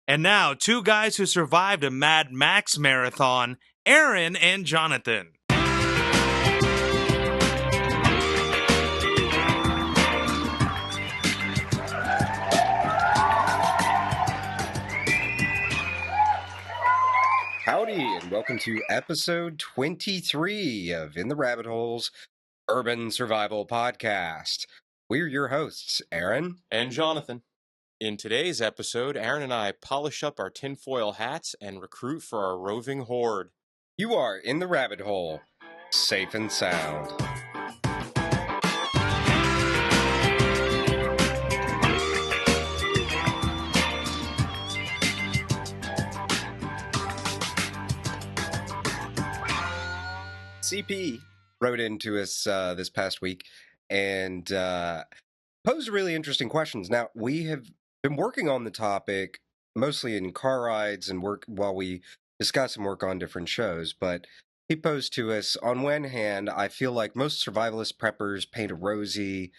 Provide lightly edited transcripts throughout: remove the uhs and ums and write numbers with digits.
And now, two guys who survived a Mad Max marathon, Aaron and Jonathan. Howdy, and welcome to episode 23 of In the Rabbit Holes Urban Survival Podcast. We're your hosts, Aaron and Jonathan. In today's episode, Aaron and I polish up our tinfoil hats and recruit for our roving horde. You are in the rabbit hole, safe and sound. CP wrote into us this past week and posed really interesting questions. Now, we have been working on the topic mostly in car rides and work while we discuss and work on different shows, but he posed to us, on one hand, I feel like most survivalist preppers paint a rosy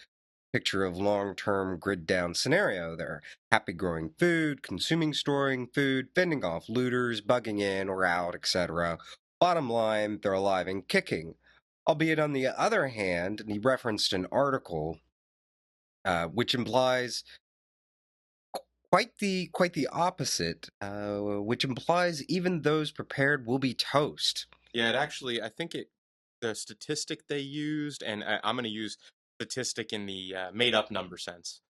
picture of long-term grid-down scenario. They're happy growing food, consuming, storing food, fending off looters, bugging in or out, etc. Bottom line, they're alive and kicking. Albeit on the other hand, and he referenced an article which implies quite the opposite, which implies even those prepared will be toast. Yeah, it actually, I think the statistic they used, and I'm going to use statistic in the made-up number sense,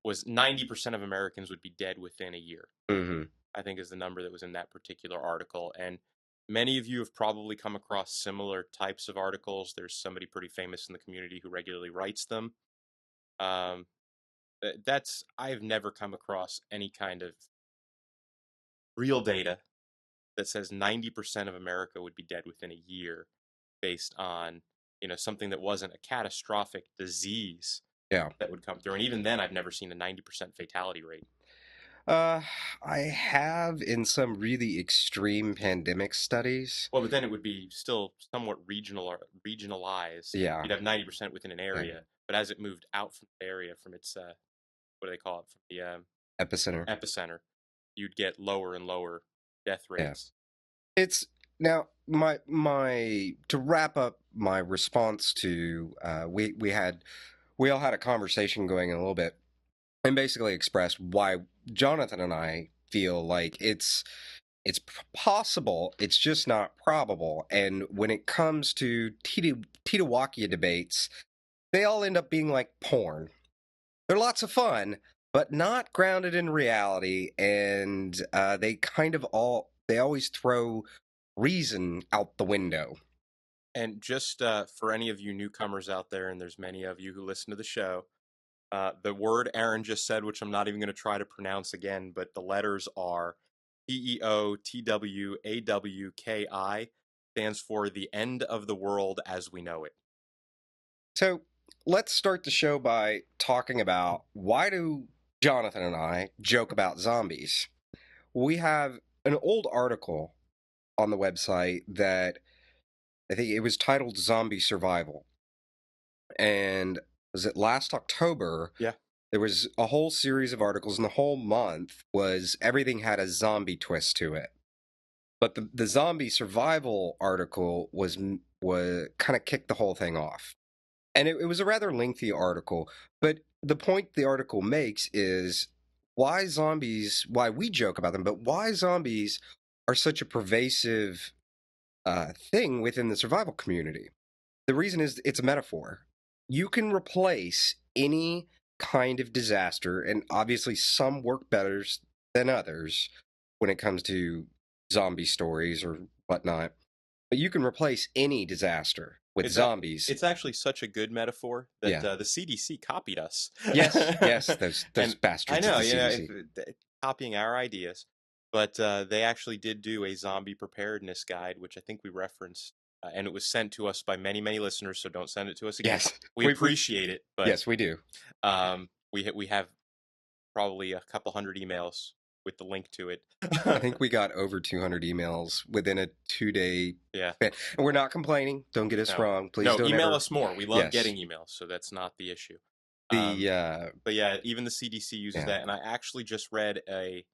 was 90% of Americans would be dead within a year. Mm-hmm. I think is the number that was in that particular article. And many of you have probably come across similar types of articles. There's somebody pretty famous in the community who regularly writes them. I've never come across any kind of real data that says 90% of America would be dead within a year based on, something that wasn't a catastrophic disease that would come through. And even then, I've never seen a 90% fatality rate. I have in some really extreme pandemic studies. Well, but then it would be still somewhat regionalized. Yeah. You'd have 90% within an area, but as it moved out from the area, from its, what do they call it, from the epicenter, you'd get lower and lower death rates. Yeah. It's now my to wrap up my response to we all had a conversation going in a little bit and basically expressed why Jonathan and I feel like it's possible, it's just not probable. And when it comes to TEOTWAWKI debates, they all end up being like porn. They're lots of fun, but not grounded in reality, and they always throw reason out the window. And just for any of you newcomers out there, and there's many of you who listen to the show, the word Aaron just said, which I'm not even going to try to pronounce again, but the letters are TEOTWAWKI, stands for the end of the world as we know it. So let's start the show by talking about, why do Jonathan and I joke about zombies? We have an old article on the website that I think it was titled Zombie Survival. And was it last October? Yeah. There was a whole series of articles, and the whole month was everything had a zombie twist to it. But the zombie survival article was kind of kicked the whole thing off. And it was a rather lengthy article, but the point the article makes is why we joke about them, but why zombies are such a pervasive thing within the survival community. The reason is it's a metaphor. You can replace any kind of disaster, and obviously some work better than others when it comes to zombie stories or whatnot, but you can replace any disaster with zombies. It's actually such a good metaphor that the CDC copied us. Yes, those bastards. I know, copying our ideas. But they actually did do a zombie preparedness guide, which I think we referenced, and it was sent to us by many, many listeners, so don't send it to us again. Yes. We appreciate it. But, yes, we do. We have probably a couple hundred emails with the link to it. I think we got over 200 emails within a 2-day span. And we're not complaining. Don't get us wrong. Please don't email us more. We love getting emails, so that's not the issue. But yeah, even the CDC uses that, and I actually just read a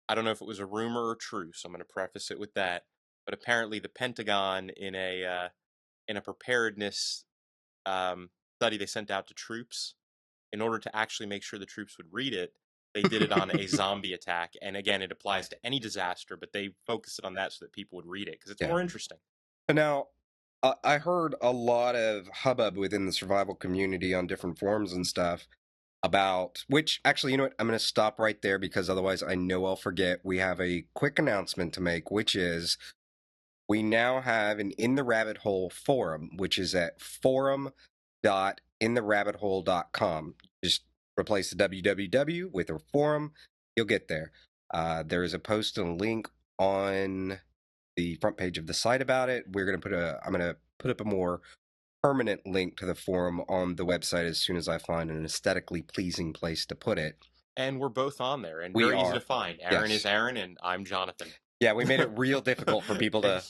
I don't know if it was a rumor or true, so I'm going to preface it with that. But apparently, the Pentagon in a preparedness study they sent out to troops, in order to actually make sure the troops would read it, they did it on a zombie attack. And again, it applies to any disaster, but they focused it on that so that people would read it because it's Yeah. more interesting. And now, I heard a lot of hubbub within the survival community on different forums and stuff about, which actually, you know what? I'm going to stop right there because otherwise I know I'll forget. We have a quick announcement to make, which is we now have an In the Rabbit Hole forum, which is at forum.intherabbithole.com. Just replace the www with a forum. You'll get there. There is a post and a link on the front page of the site about it. I'm going to put up a more permanent link to the forum on the website as soon as I find an aesthetically pleasing place to put it. And we're both on there and We very easy are. to find. Aaron Yes. is Aaron and I'm Jonathan. Yeah, we made it real difficult for people to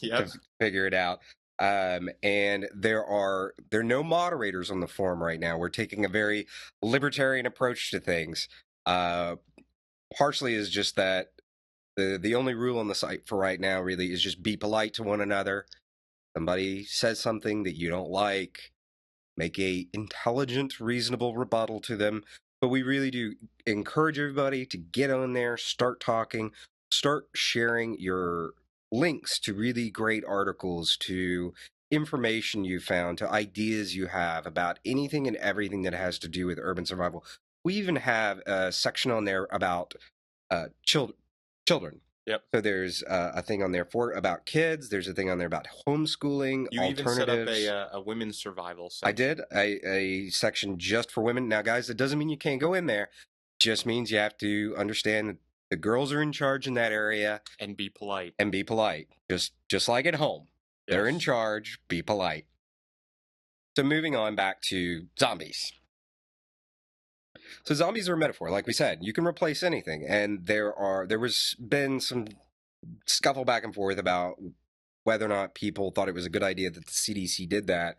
figure it out. And there are no moderators on the forum right now. We're taking a very libertarian approach to things. Partially is just that the only rule on the site for right now really is just be polite to one another. Somebody says something that you don't like, make a intelligent, reasonable rebuttal to them. But we really do encourage everybody to get on there, start talking, start sharing your links to really great articles, to information you found, to ideas you have about anything and everything that has to do with urban survival. We even have a section on there about children. Yep. So there's a thing on there about kids. There's a thing on there about homeschooling, You alternatives. even set up a women's survival section. I did a section just for women. Now, guys, it doesn't mean you can't go in there. Just means you have to understand that the girls are in charge in that area and be polite. And be polite, just like at home. Yes. They're in charge. Be polite. So moving on back to zombies. So zombies are a metaphor, like we said. You can replace anything, and there was been some scuffle back and forth about whether or not people thought it was a good idea that the CDC did that.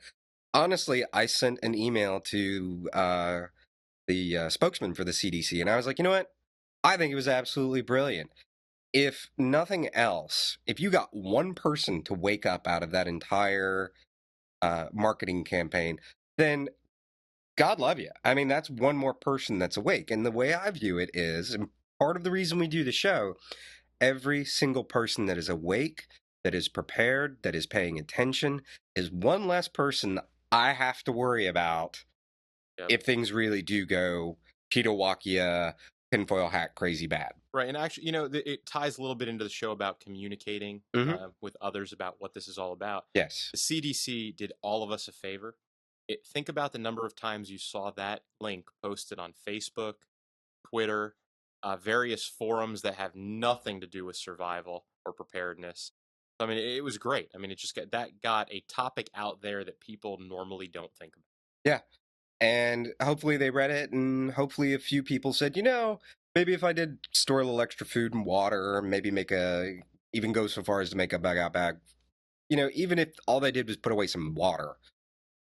Honestly, I sent an email to the spokesman for the CDC, and I was like, you know what? I think it was absolutely brilliant. If nothing else, if you got one person to wake up out of that entire marketing campaign, then God love you. I mean, that's one more person that's awake. And the way I view it is, and part of the reason we do the show, every single person that is awake, that is prepared, that is paying attention, is one less person I have to worry about if things really do go TEOTWAWKI, tinfoil hat, crazy bad. Right, and actually, it ties a little bit into the show about communicating with others about what this is all about. Yes. The CDC did all of us a favor. Think about the number of times you saw that link posted on Facebook, Twitter, various forums that have nothing to do with survival or preparedness. I mean, it was great. I mean, it just got a topic out there that people normally don't think about. Yeah. And hopefully they read it, and hopefully a few people said, maybe if I did store a little extra food and water, maybe even go so far as to make a bug out bag, even if all they did was put away some water,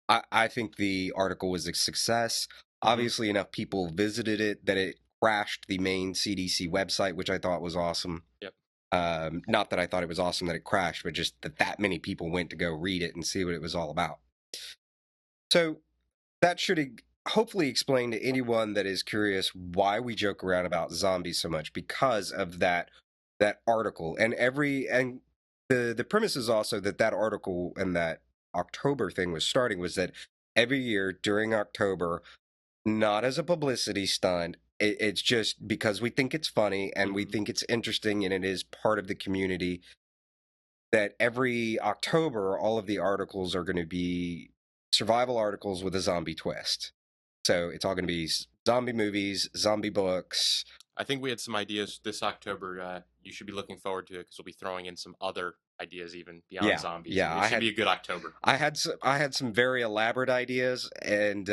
I think the article was a success. Obviously, enough people visited it that it crashed the main CDC website, which I thought was awesome. Yep. Not that I thought it was awesome that it crashed, but just that many people went to go read it and see what it was all about. So that should hopefully explain to anyone that is curious why we joke around about zombies so much, because of that article. And the premise is also that article and that October thing was that every year during October, not as a publicity stunt, it's just because we think it's funny and we think it's interesting and it is part of the community, that every October all of the articles are going to be survival articles with a zombie twist. So it's all going to be zombie movies, zombie books. I think we had some ideas this October. You should be looking forward to it because we'll be throwing in some other ideas even beyond zombies. Yeah, it should be a good October. I had some very elaborate ideas, and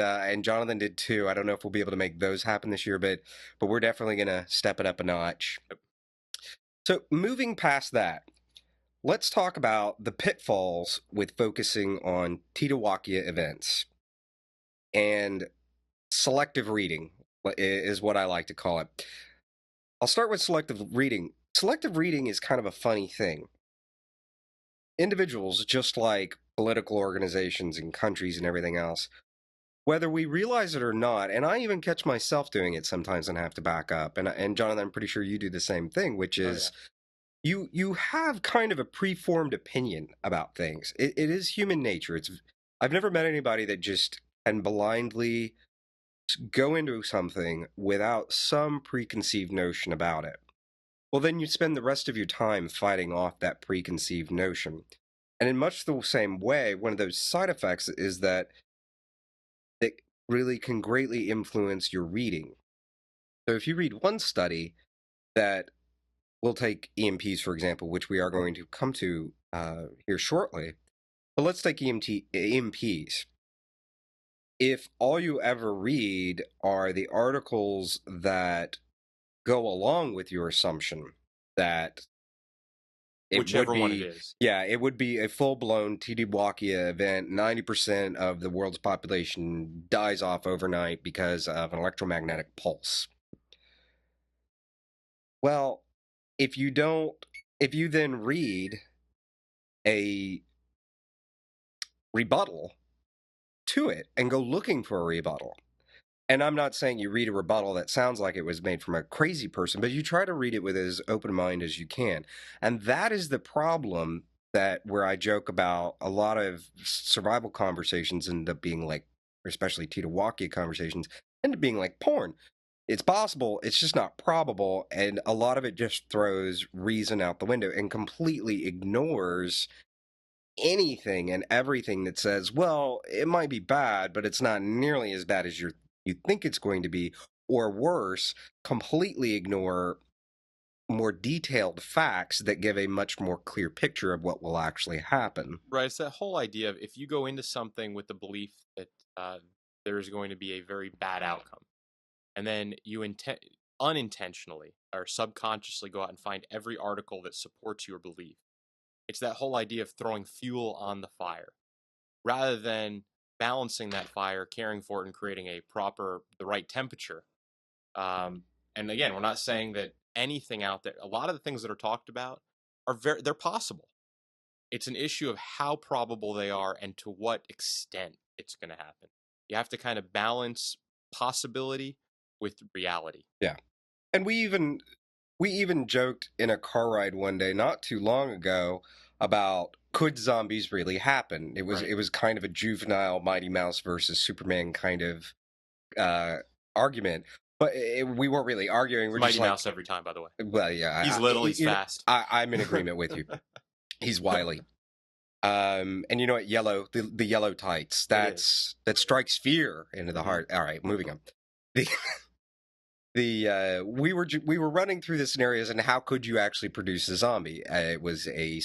Jonathan did too. I don't know if we'll be able to make those happen this year, but we're definitely going to step it up a notch. Yep. So moving past that, let's talk about the pitfalls with focusing on TEOTWAWKI events. And selective reading is what I like to call it. I'll start with selective reading. selective reading is kind of a funny thing. Individuals, just like political organizations and countries and everything else, whether we realize it or not, and I even catch myself doing it sometimes and have to back up. And Jonathan, I'm pretty sure you do the same thing, which is you have kind of a preformed opinion about things. It is human nature. I've never met anybody that just can blindly go into something without some preconceived notion about it. Well, then you spend the rest of your time fighting off that preconceived notion. And in much the same way, one of those side effects is that it really can greatly influence your reading. So if you read one study that we'll take EMPs, for example, which we are going to come to here shortly, but let's take EMPs. If all you ever read are the articles that go along with your assumption that whichever one it is. Yeah, it would be a full-blown TEOTWAWKI event. 90% of the world's population dies off overnight because of an electromagnetic pulse. Well, if you then read a rebuttal to it and go looking for a rebuttal, and I'm not saying you read a rebuttal that sounds like it was made from a crazy person, but you try to read it with as open a mind as you can. And that is the problem where I joke about a lot of survival conversations end up being like, especially TEOTWAWKI conversations, end up being like porn. It's possible, it's just not probable, and a lot of it just throws reason out the window and completely ignores anything and everything that says, well, it might be bad, but it's not nearly as bad as you think it's going to be, or worse, completely ignore more detailed facts that give a much more clear picture of what will actually happen. Right. It's that whole idea of if you go into something with the belief that there is going to be a very bad outcome, and then you unintentionally or subconsciously go out and find every article that supports your belief. It's that whole idea of throwing fuel on the fire rather than balancing that fire, caring for it, and creating the right temperature. And again, we're not saying that anything out there. A lot of the things that are talked about they're possible. It's an issue of how probable they are and to what extent it's going to happen. You have to kind of balance possibility with reality. Yeah. And we even joked in a car ride one day not too long ago about could zombies really happen? It was kind of a juvenile Mighty Mouse versus Superman kind of argument. But we weren't really arguing. We're Mighty just like, Mouse every time, by the way. Well, yeah, He's little, he's fast. I'm in agreement with you. He's wily. And you know what? The yellow tights. That strikes fear into the heart. All right, moving on. We were running through the scenarios and how could you actually produce a zombie? It was a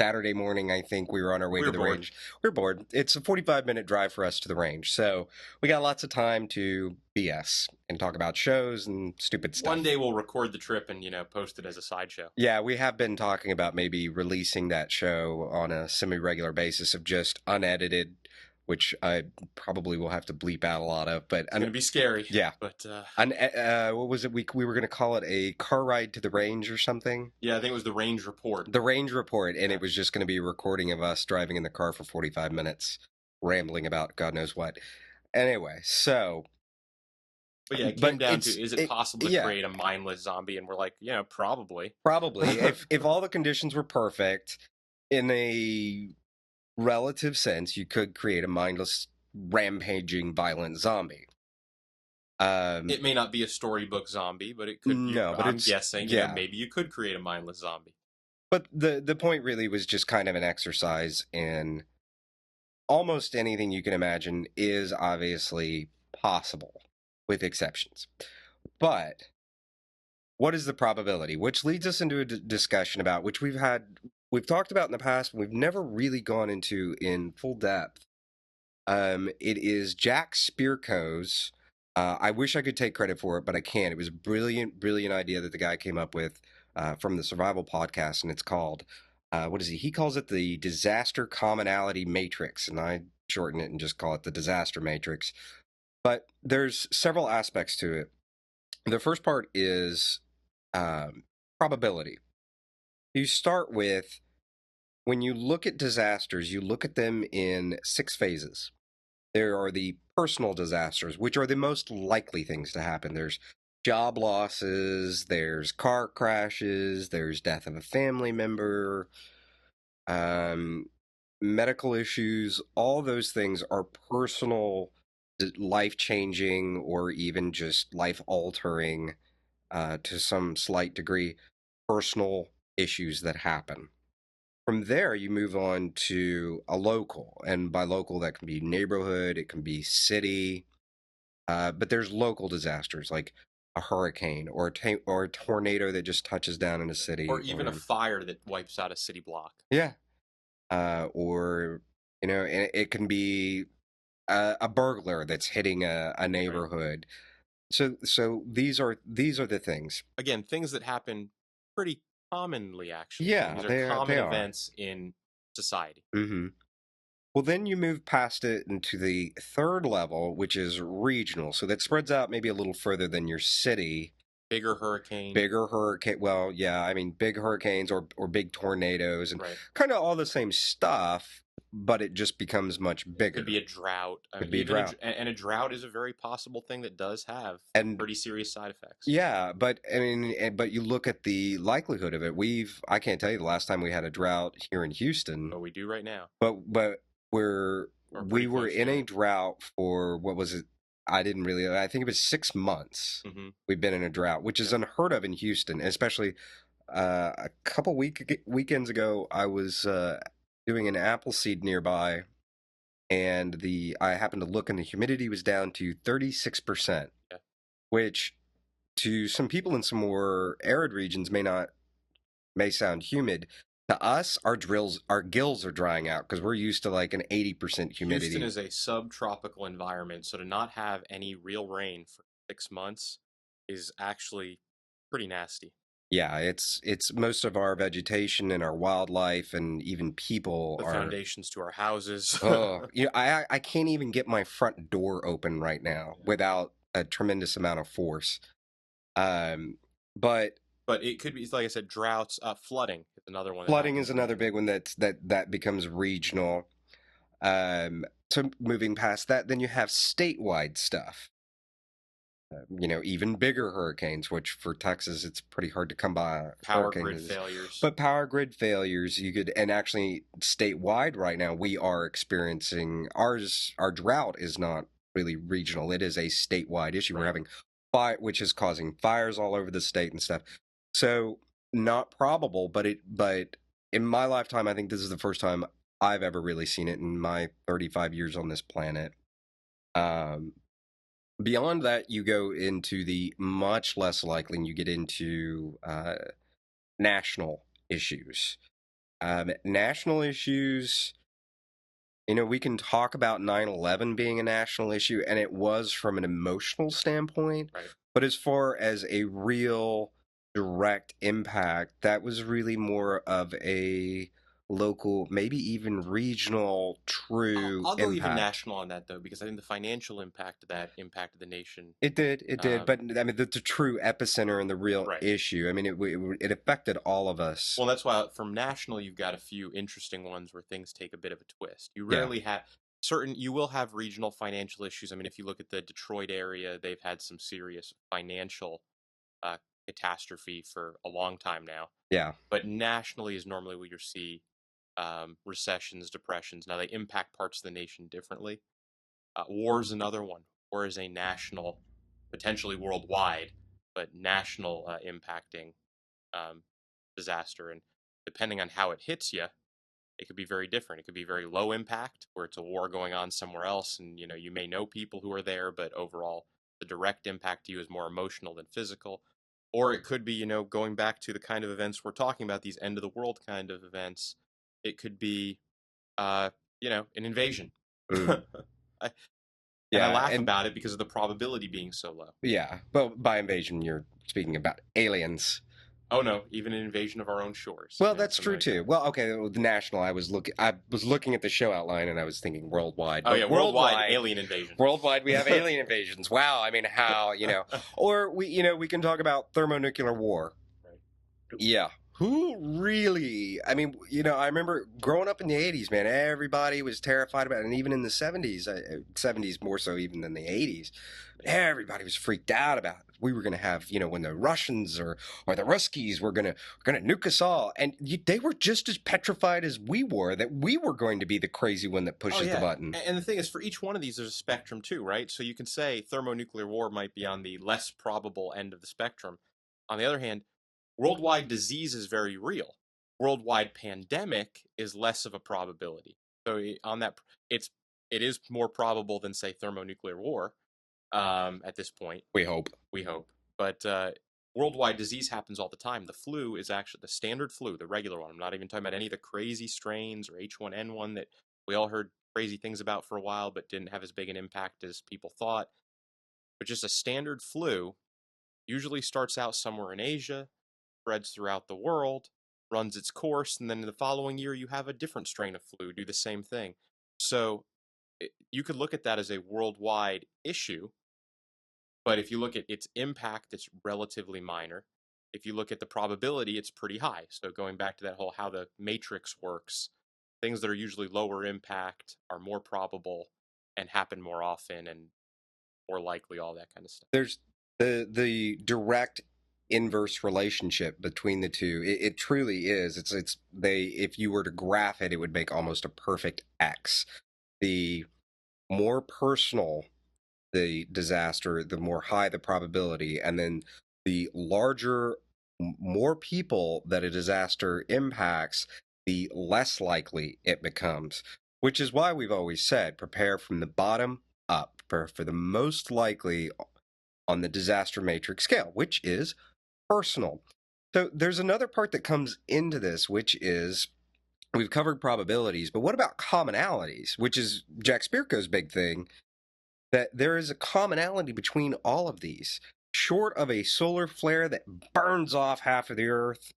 Saturday morning, I think. We were on our way to the range. We were bored. It's a 45-minute drive for us to the range, so we got lots of time to BS and talk about shows and stupid stuff. One day we'll record the trip and post it as a sideshow. Yeah, we have been talking about maybe releasing that show on a semi-regular basis of just unedited, which I probably will have to bleep out a lot of, but it's gonna be scary. Yeah, but what was it? We were going to call it a car ride to the range or something. Yeah, I think it was the range report. The range report, and it was just going to be a recording of us driving in the car for 45 minutes, rambling about God knows what. Anyway, so. But yeah, it came down to is it possible to create a mindless zombie? And we're like, probably. Probably, if all the conditions were perfect, in a relative sense, you could create a mindless, rampaging, violent zombie. It may not be a storybook zombie, but it could. I'm guessing. Maybe you could create a mindless zombie. But the point really was just kind of an exercise in almost anything you can imagine is obviously possible, with exceptions. But what is the probability? Which leads us into a discussion about which we've talked about in the past, but we've never really gone into in full depth. It is Jack Spirko's. I wish I could take credit for it, but I can't. It was a brilliant idea that the guy came up with from the Survival Podcast, and it's called, what is he? He calls it the Disaster Commonality Matrix, and I shorten it and just call it the Disaster Matrix. But there's several aspects to it. The first part is probability. You start with, when you look at disasters, you look at them in 6 phases. There are the personal disasters, which are the most likely things to happen. There's job losses, there's car crashes, there's death of a family member, um, medical issues. All those things are personal, life changing, or even just life altering to some slight degree, personal issues that happen. From there, you move on to a local, and by local, that can be neighborhood, it can be city, but there's local disasters like a hurricane or or a tornado that just touches down in a city, Or even a fire that wipes out a city block. yeah, or and it can be a burglar that's hitting a neighborhood. So these are the things. Again, things that happen pretty commonly, actually. Yeah, These are they common are. events in society. Mm-hmm. Well, then you move past it into the third level, which is regional. So that spreads out maybe a little further than your city. Bigger hurricane. Bigger hurricane. Well, yeah, I mean, big hurricanes or big tornadoes and Right. kind of all the same stuff, but it just becomes much bigger. Could be a drought. Could be a drought. And a drought is a very possible thing that does have And pretty serious side effects. yeah, but I mean, but you look at the likelihood of it. I can't tell you the last time we had a drought here in Houston. But we do right now. But we were in a drought for, what was it? I think it was 6 months. Mm-hmm. We've been in a drought, which is unheard of in Houston, especially a couple weekends ago. I was doing an apple seed nearby, and I happened to look, and the humidity was down to 36%, which to some people in some more arid regions may sound humid. To us, our gills are drying out because we're used to like an 80% humidity. Houston is a subtropical environment, so to not have any real rain for 6 months is actually pretty nasty. Yeah, it's most of our vegetation and our wildlife and even people the foundations to our houses. Oh, I can't even get my front door open right now without a tremendous amount of force. But it could be, like I said, droughts, flooding is another one. Flooding is another big one that becomes regional. So moving past that, then you have statewide stuff. Even bigger hurricanes, which for Texas, it's pretty hard to come by. Power grid failures. But power grid failures, and actually statewide right now, we are experiencing our drought is not really regional. It is a statewide issue. Right. We're having fire, which is causing fires all over the state and stuff. So not probable, but in my lifetime, I think this is the first time I've ever really seen it in my 35 years on this planet. Beyond that, you go into the much less likely, and you get into national issues. National issues, we can talk about 9/11 being a national issue, and it was from an emotional standpoint. Right. But as far as a real direct impact, that was really more of a local, maybe even regional, true I'll go impact. even national on that, though, because I think the financial impact of that impacted the nation. It did, but I mean, the true epicenter and the real issue. I mean, it affected all of us. Well, that's why from national, you've got a few interesting ones where things take a bit of a twist. You rarely have you will have regional financial issues. I mean, if you look at the Detroit area, they've had some serious financial catastrophe for a long time now. Yeah. But nationally is normally where you see recessions, depressions. Now, they impact parts of the nation differently. War is another one. War is a national, potentially worldwide, but national impacting disaster. And depending on how it hits you, it could be very different. It could be very low impact, where it's a war going on somewhere else, and you may know people who are there, but overall, the direct impact to you is more emotional than physical. Or it could be, going back to the kind of events we're talking about, these end of the world kind of events. It could be, an invasion. Mm. And I laugh about it because of the probability being so low. Yeah, but by invasion, you're speaking about aliens. Oh no, even an invasion of our own shores. Well, that's true too. Well, okay, the national. I was looking at the show outline, and I was thinking worldwide. Oh yeah, worldwide alien invasion. Worldwide, we have alien invasions. Wow, I mean, how or we can talk about thermonuclear war. Right. Yeah, Who really? I mean, I remember growing up in the 80s, man, everybody was terrified about it. And even in the 70s, 70s more so even than the 80s, but everybody was freaked out about it. We were going to have, when the Russians or the Ruskies were going to nuke us all. And they were just as petrified as we were that we were going to be the crazy one that pushes the button. And the thing is, for each one of these, there's a spectrum too, right? So you can say thermonuclear war might be on the less probable end of the spectrum. On the other hand, worldwide disease is very real. Worldwide pandemic is less of a probability. So on that, it is more probable than say thermonuclear war. At this point, we hope. But worldwide disease happens all the time. The flu is actually the standard flu, the regular one. I'm not even talking about any of the crazy strains or H1N1 that we all heard crazy things about for a while, but didn't have as big an impact as people thought. But just a standard flu usually starts out somewhere in Asia, spreads throughout the world, runs its course, and then in the following year you have a different strain of flu do the same thing. So you could look at that as a worldwide issue, but if you look at its impact, it's relatively minor. If you look at the probability, it's pretty high. So going back to that whole how the matrix works, things that are usually lower impact are more probable and happen more often and more likely, all that kind of stuff. There's the direct inverse relationship between the two. It truly is. It's they if you were to graph it, it would make almost a perfect X. The more personal the disaster, the more high the probability, and then the larger, more people that a disaster impacts, the less likely it becomes. Which is why we've always said prepare from the bottom up for the most likely on the disaster matrix scale, which is personal. So there's another part that comes into this, which is we've covered probabilities, but what about commonalities, which is Jack Spirko's big thing, that there is a commonality between all of these. Short of a solar flare that burns off half of the Earth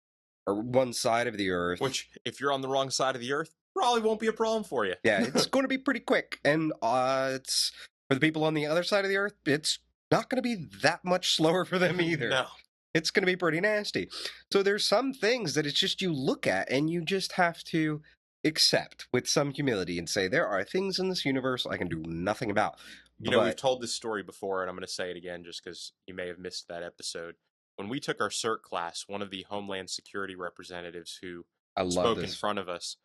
or one side of the Earth. Which, if you're on the wrong side of the Earth, probably won't be a problem for you. Yeah, it's going to be pretty quick. And it's for the people on the other side of the Earth, it's not going to be that much slower for them either. No. It's going to be pretty nasty. So there's some things that it's just you look at and you just have to accept with some humility and say, there are things in this universe I can do nothing about. We've told this story before, and I'm going to say it again just because you may have missed that episode. When we took our CERT class, one of the Homeland Security representatives who spoke in front of us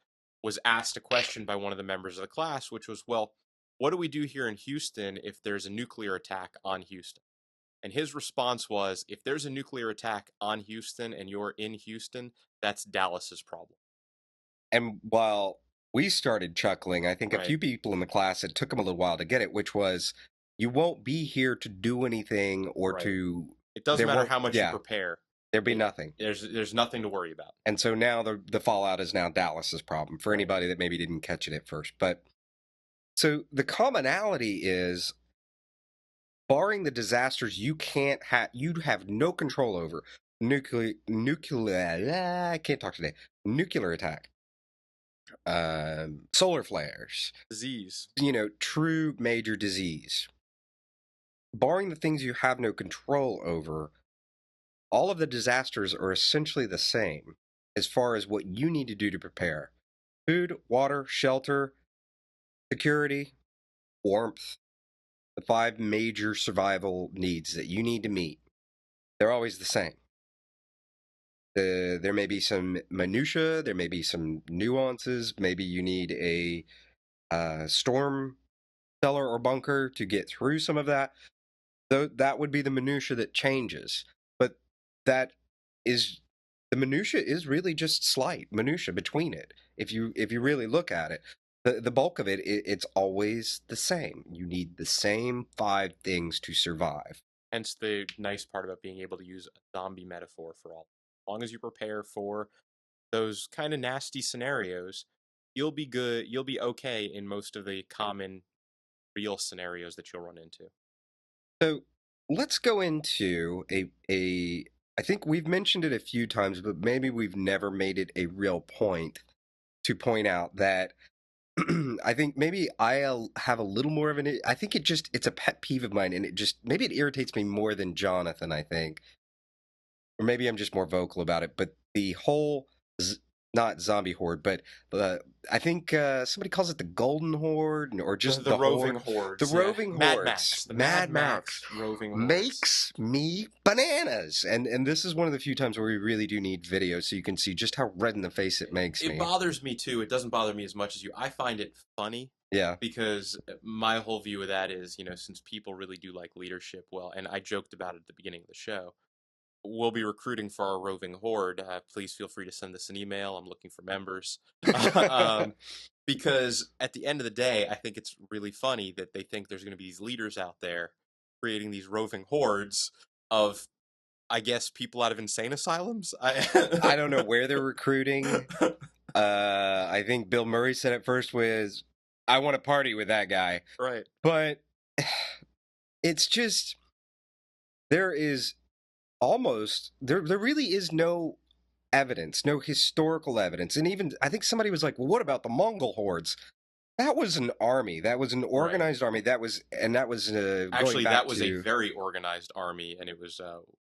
was asked a question by one of the members of the class, which was, well, what do we do here in Houston if there's a nuclear attack on Houston? And his response was, if there's a nuclear attack on Houston and you're in Houston, that's Dallas's problem. And while we started chuckling, I think a few people in the class, it took them a little while to get it, which was, you won't be here to do anything or to... It doesn't matter how much you prepare. There'd be nothing. There's nothing to worry about. And so now the fallout is now Dallas's problem for anybody that maybe didn't catch it at first. But so the commonality is, barring the disasters you have no control over, nuclear I can't talk today. Nuclear attack, solar flares, disease, true major disease. Barring the things you have no control over, all of the disasters are essentially the same as far as what you need to do to prepare. Food, water, shelter, security, warmth, the 5 major survival needs that you need to meet. They're always the same. There may be some minutia, there may be some nuances. Maybe you need a storm cellar or bunker to get through some of that. Though that would be the minutia that changes. But the minutia is really just slight minutia between it. If you really look at it, the bulk of it's always the same. You need the same 5 things to survive. Hence the nice part about being able to use a zombie metaphor for all. As long as you prepare for those kind of nasty scenarios, you'll be good. You'll be okay in most of the common real scenarios that you'll run into. So let's go into I think we've mentioned it a few times, but maybe we've never made it a real point to point out that I think maybe I'll have a little more of I think it's a pet peeve of mine, and maybe it irritates me more than Jonathan, I think. Or maybe I'm just more vocal about it, but the whole not zombie horde, but I think somebody calls it the golden horde or just The roving horde. hordes. The roving Mad hordes. Max. The Mad Mad Max Max roving hordes. makes me bananas. And this is one of the few times where we really do need video so you can see just how red in the face it makes me. It bothers me too. It doesn't bother me as much as you. I find it funny. Yeah. Because my whole view of that is, since people really do like leadership, well, and I joked about it at the beginning of the show, we'll be recruiting for our roving horde. Please feel free to send us an email. I'm looking for members. Because at the end of the day, I think it's really funny that they think there's going to be these leaders out there creating these roving hordes of, I guess, people out of insane asylums. I don't know where they're recruiting. I think Bill Murray said it first was, I want to party with that guy. Right. But it's just, there is almost, there really is no evidence, no historical evidence. And even, I think somebody was like, well, what about the Mongol hordes? That was an army. That was an organized army. That was Actually, that was to... a very organized army, and it was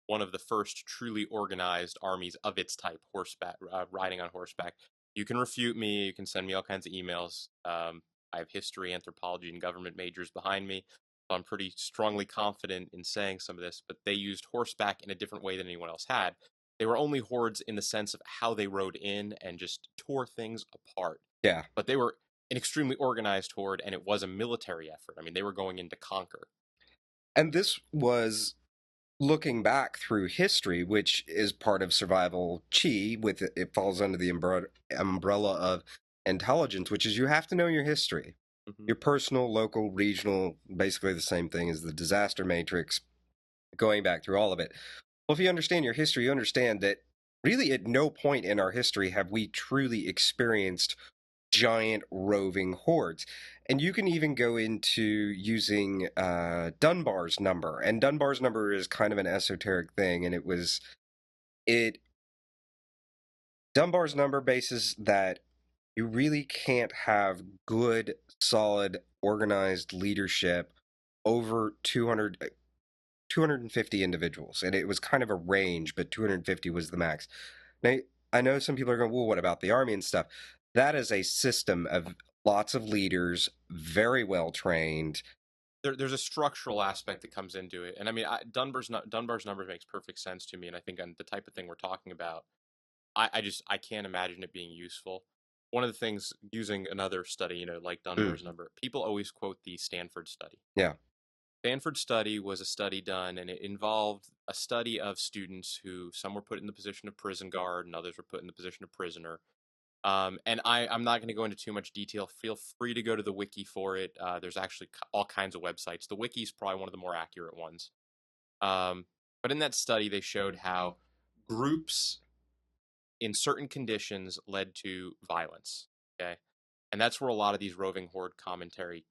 one of the first truly organized armies of its type, horseback, riding on horseback. You can refute me. You can send me all kinds of emails. I have history, anthropology, and government majors behind me, so I'm pretty strongly confident in saying some of this. But they used horseback in a different way than anyone else had. They were only hordes in the sense of how they rode in and just tore things apart. Yeah. But they were an extremely organized horde, and it was a military effort. I mean, they were going in to conquer. And this was looking back through history, which is part of survival chi, with it falls under the umbrella of intelligence, which is you have to know your history. Mm-hmm. Your personal, local, regional, basically the same thing as the disaster matrix, going back through all of it. Well, if you understand your history, you understand that really at no point in our history have we truly experienced giant roving hordes. And you can even go into using Dunbar's number. And Dunbar's number is kind of an esoteric thing. And Dunbar's number bases that you really can't have good, solid, organized leadership over 250 individuals. And it was kind of a range, but 250 was the max. Now, I know some people are going, well, what about the army and stuff? That is a system of lots of leaders, very well trained. There's a structural aspect that comes into it. And I mean, Dunbar's number makes perfect sense to me. And I think on the type of thing we're talking about, I can't imagine it being useful. One of the things, using another study, like Dunbar's number, people always quote the Stanford study. Yeah. Stanford study was a study done, and it involved a study of students who, some were put in the position of prison guard and others were put in the position of prisoner. And I'm not going to go into too much detail. Feel free to go to the wiki for it. There's actually all kinds of websites. The wiki is probably one of the more accurate ones. But in that study, they showed how groups in certain conditions led to violence. Okay. And that's where a lot of these roving horde commentary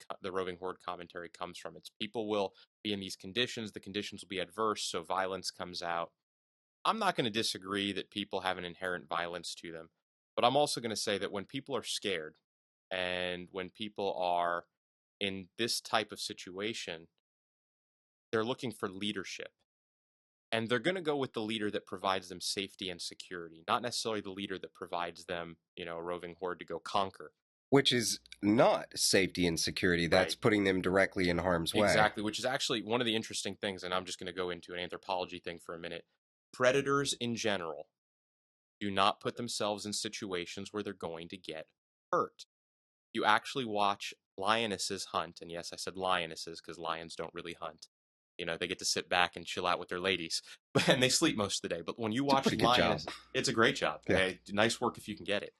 comes from. It's people will be in these conditions. The conditions will be adverse, so violence comes out. I'm not going to disagree that people have an inherent violence to them. But I'm also going to say that when people are scared and when people are in this type of situation, they're looking for leadership. And they're going to go with the leader that provides them safety and security, not necessarily the leader that provides them, a roving horde to go conquer. Which is not safety and security. That's putting them directly in harm's way. Exactly, which is actually one of the interesting things, and I'm just going to go into an anthropology thing for a minute. Predators in general do not put themselves in situations where they're going to get hurt. You actually watch lionesses hunt, and yes, I said lionesses because lions don't really hunt. They get to sit back and chill out with their ladies, and they sleep most of the day. But when you watch lionesses, it's a great job. Yeah. Nice work if you can get it.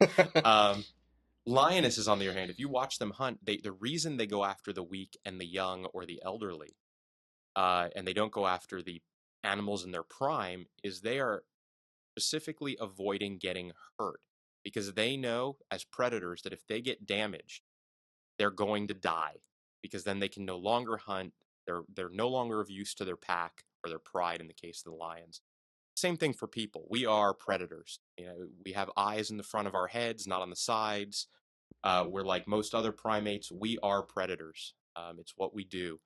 Lionesses, on the other hand, if you watch them hunt, the reason they go after the weak and the young or the elderly, and they don't go after the animals in their prime, is they are specifically avoiding getting hurt because they know as predators that if they get damaged, they're going to die because then they can no longer hunt. They're no longer of use to their pack or their pride in the case of the lions. Same thing for people. We are predators. We have eyes in the front of our heads, not on the sides. We're like most other primates. We are predators. It's what we do.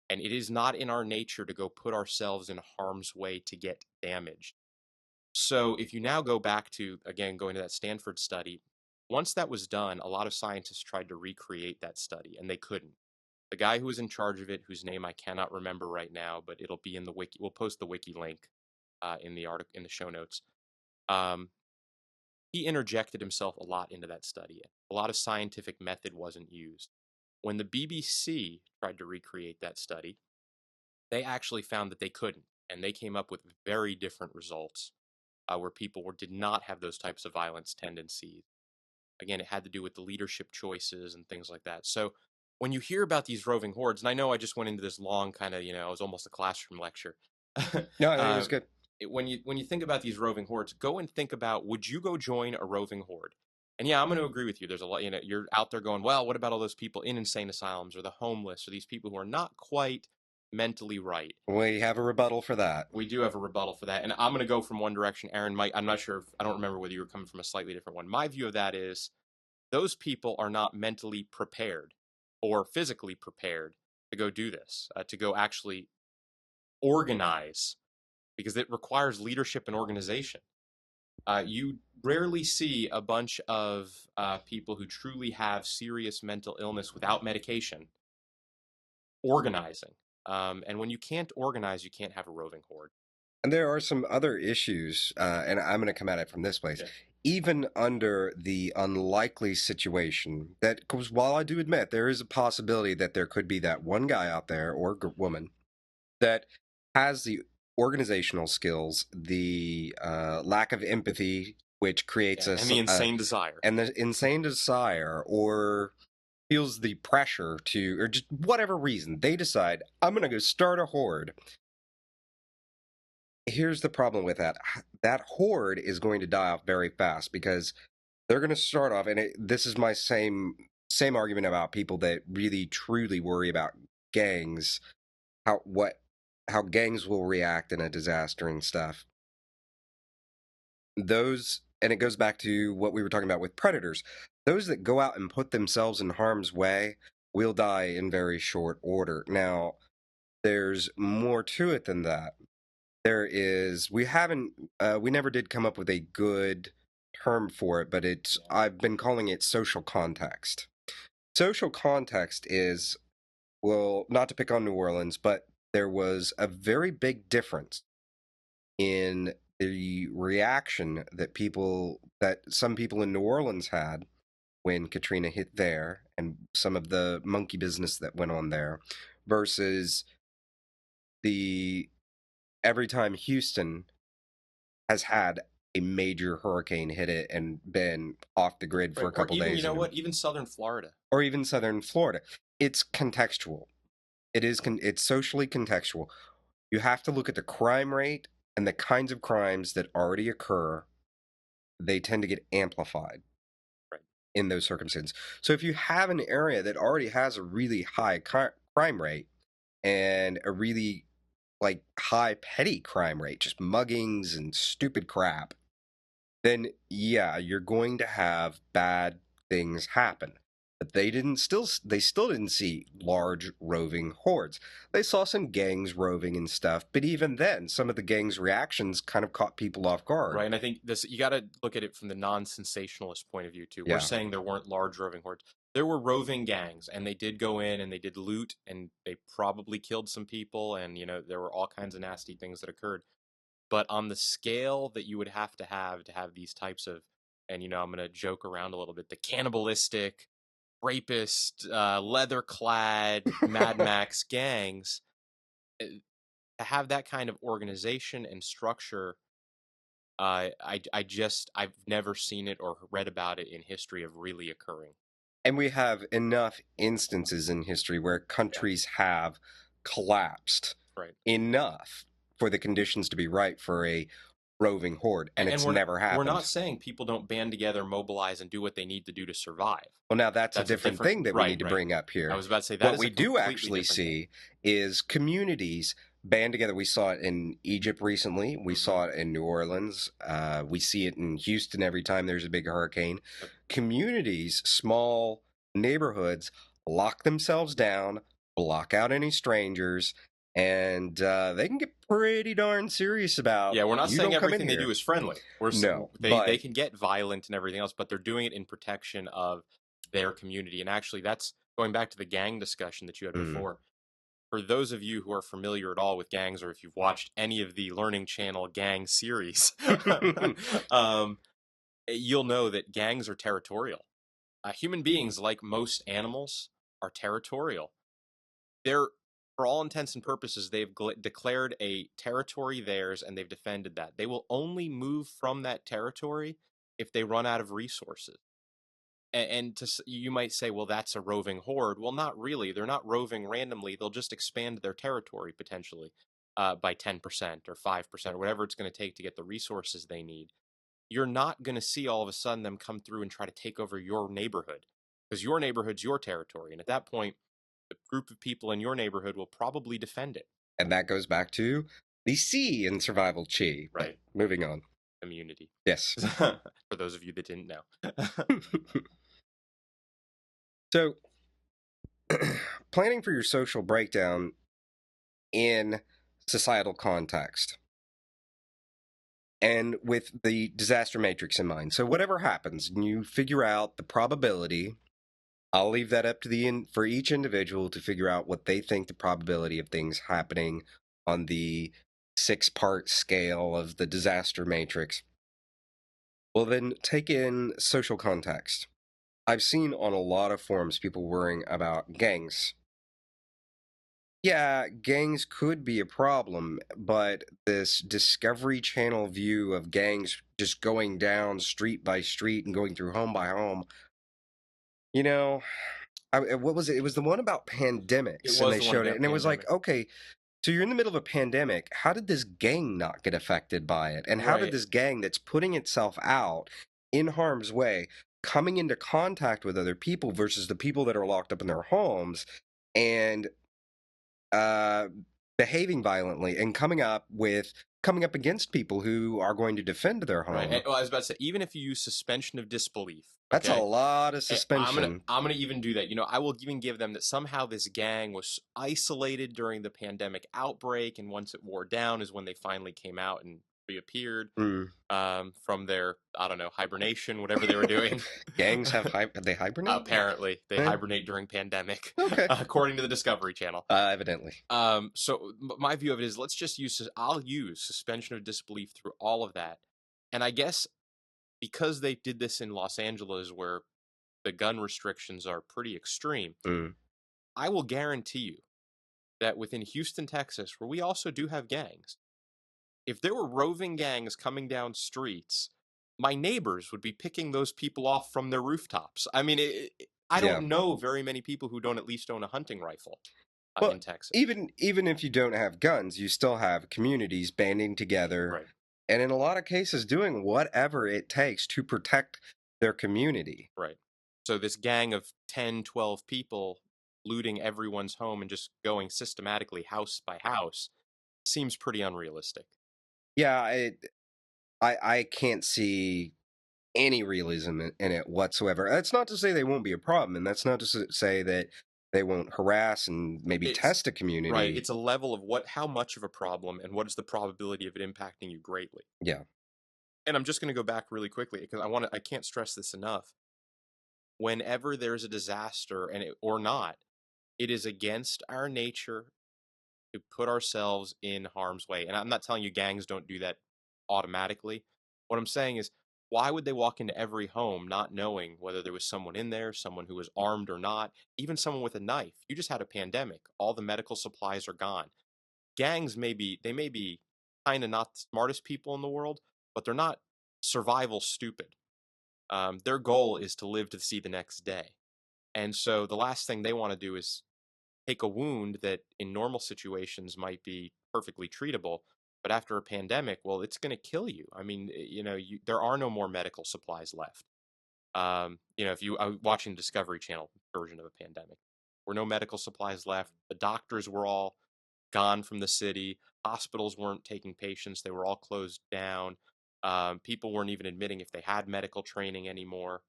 And it is not in our nature to go put ourselves in harm's way to get damaged. So if you now go back to, again, going to that Stanford study, once that was done, a lot of scientists tried to recreate that study and they couldn't. The guy who was in charge of it, whose name I cannot remember right now, but it'll be in the wiki. We'll post the wiki link in the article in the show notes. Um, he interjected himself a lot into that study. A lot of scientific method wasn't used. When the BBC tried to recreate that study, they actually found that they couldn't, and they came up with very different results where people did not have those types of violence tendencies. Again, it had to do with the leadership choices and things like that. So when you hear about these roving hordes, and I know I just went into this long kind of, it was almost a classroom lecture. No, I think it was um, good. when you think about these roving hordes, go and think about, would you go join a roving horde? And yeah, I'm going to agree with you. There's a lot, you're out there going, well, what about all those people in insane asylums or the homeless or these people who are not quite mentally right? We have a rebuttal for that. We do have a rebuttal for that. And I'm going to go from one direction. Aaron might, I'm not sure if, I don't remember whether you were coming from a slightly different one. My view of that is those people are not mentally prepared or physically prepared to go do this, to go actually organize, because it requires leadership and organization. You rarely see a bunch of people who truly have serious mental illness without medication organizing. And when you can't organize, you can't have a roving horde. And there are some other issues, and I'm going to come at it from this place. Yeah. Even under the unlikely situation that, because while I do admit there is a possibility that there could be that one guy out there or woman that has the organizational skills, the lack of empathy, which creates Yeah, and the insane desire. And the insane desire, or feels the pressure to, or just whatever reason, they decide, I'm going to go start a horde. Here's the problem with that. That horde is going to die off very fast because they're going to start off, and this is my same argument about people that really truly worry about gangs, how gangs will react in a disaster and stuff. Those, and it goes back to what we were talking about with predators. Those that go out and put themselves in harm's way will die in very short order. Now, there's more to it than that. We never did come up with a good term for it, but I've been calling it social context. Social context is, well, not to pick on New Orleans, but there was a very big difference in the reaction that some people in New Orleans had when Katrina hit there and some of the monkey business that went on there versus the every time Houston has had a major hurricane hit it and been off the grid for a couple even, days. You know what? Even southern Florida. Or even southern Florida. It's contextual. It's socially contextual. You have to look at the crime rate and the kinds of crimes that already occur. They tend to get amplified in those circumstances. So if you have an area that already has a really high crime rate and a really high petty crime rate, just muggings and stupid crap, then yeah, you're going to have bad things happen. But they still didn't see large roving hordes. They saw some gangs roving and stuff, but even then, some of the gangs' reactions kind of caught people off guard. Right, and I think you got to look at it from the non-sensationalist point of view too. Yeah. We're saying there weren't large roving hordes. There were roving gangs, and they did go in and they did loot, and they probably killed some people, and there were all kinds of nasty things that occurred. But on the scale that you would have to have these types of, and I'm going to joke around a little bit, the cannibalistic, rapist, leather-clad Mad Max gangs, to have that kind of organization and structure, I've never seen it or read about it in history of really occurring. And we have enough instances in history where countries have collapsed enough for the conditions to be right for a roving horde, and it's never happened. We're not saying people don't band together, mobilize, and do what they need to do to survive. Well, now that's a different thing that we need to bring up here. I was about to say that. What we do actually see is communities band together. We saw it in Egypt recently. We saw it in New Orleans. We see it in Houston every time there's a big hurricane. Communities, small neighborhoods, lock themselves down, block out any strangers, and they can get pretty darn serious about. Yeah, we're not You saying don't come in everything they here. do is friendly. No, They but can get violent and everything else, but they're doing it in protection of their community. And actually, that's going back to the gang discussion that you had before. For those of you who are familiar at all with gangs, or if you've watched any of the Learning Channel gang series, you'll know that gangs are territorial. Human beings, like most animals, are territorial. They're, for all intents and purposes, they've declared a territory theirs, and they've defended that. They will only move from that territory if they run out of resources. And you might say, well, that's a roving horde. Well, not really. They're not roving randomly. They'll just expand their territory potentially by 10% or 5% or whatever it's going to take to get the resources they need. You're not going to see all of a sudden them come through and try to take over your neighborhood, because your neighborhood's your territory. And at that point, the group of people in your neighborhood will probably defend it. and that goes back to the C in survival chi. Right. Moving on. Immunity. Yes. For those of you that didn't know. So, planning for your social breakdown in societal context and with the disaster matrix in mind. So, whatever happens, and you figure out the probability. I'll leave that up to for each individual to figure out what they think the probability of things happening on the 6-part scale of the disaster matrix. Well, then take in social context. I've seen on a lot of forums people worrying about gangs. Yeah, gangs could be a problem, but this Discovery Channel view of gangs just going down street by street and going through home by home, you know, what was it? It was the one about pandemics, and they showed it, and it was like, okay, so you're in the middle of a pandemic. How did this gang not get affected by it? And how did this gang that's putting itself out in harm's way, coming into contact with other people versus the people that are locked up in their homes and behaving violently and coming up against people who are going to defend their home? Right. Well, I was about to say, even if you use suspension of disbelief, that's a okay, lot of suspension. I'm gonna even do that. I will even give them that somehow this gang was isolated during the pandemic outbreak, and once it wore down is when they finally came out and reappeared from their, I don't know, hibernation, whatever they were doing. Gangs they hibernate? Apparently, they hibernate during pandemic. Okay. According to the Discovery Channel. Evidently. So my view of it is, I'll use suspension of disbelief through all of that. And I guess because they did this in Los Angeles, where the gun restrictions are pretty extreme, I will guarantee you that within Houston, Texas, where we also do have gangs, if there were roving gangs coming down streets, my neighbors would be picking those people off from their rooftops. I mean, I don't know very many people who don't at least own a hunting rifle in Texas. Even if you don't have guns, you still have communities banding together, Right. And in a lot of cases doing whatever it takes to protect their community. Right. So this gang of 10, 12 people looting everyone's home and just going systematically house by house seems pretty unrealistic. Yeah, I can't see any realism in it whatsoever. That's not to say they won't be a problem, and that's not to say that they won't harass and maybe test a community. Right. It's a level of how much of a problem, and what is the probability of it impacting you greatly. Yeah. And I'm just going to go back really quickly because I can't stress this enough. Whenever there's a disaster, or not, it is against our nature to put ourselves in harm's way. And I'm not telling you gangs don't do that automatically. What I'm saying is, why would they walk into every home not knowing whether there was someone in there, someone who was armed or not, even someone with a knife? You just had a pandemic. All the medical supplies are gone. Gangs may be kind of not the smartest people in the world, but they're not survival stupid. Their goal is to live to see the next day. And so the last thing they want to do is take a wound that in normal situations might be perfectly treatable, but after a pandemic, well, it's going to kill you. I mean, there are no more medical supplies left. If you are watching Discovery Channel version of a pandemic, there were no medical supplies left. The doctors were all gone from the city. Hospitals weren't taking patients. They were all closed down. People weren't even admitting if they had medical training anymore.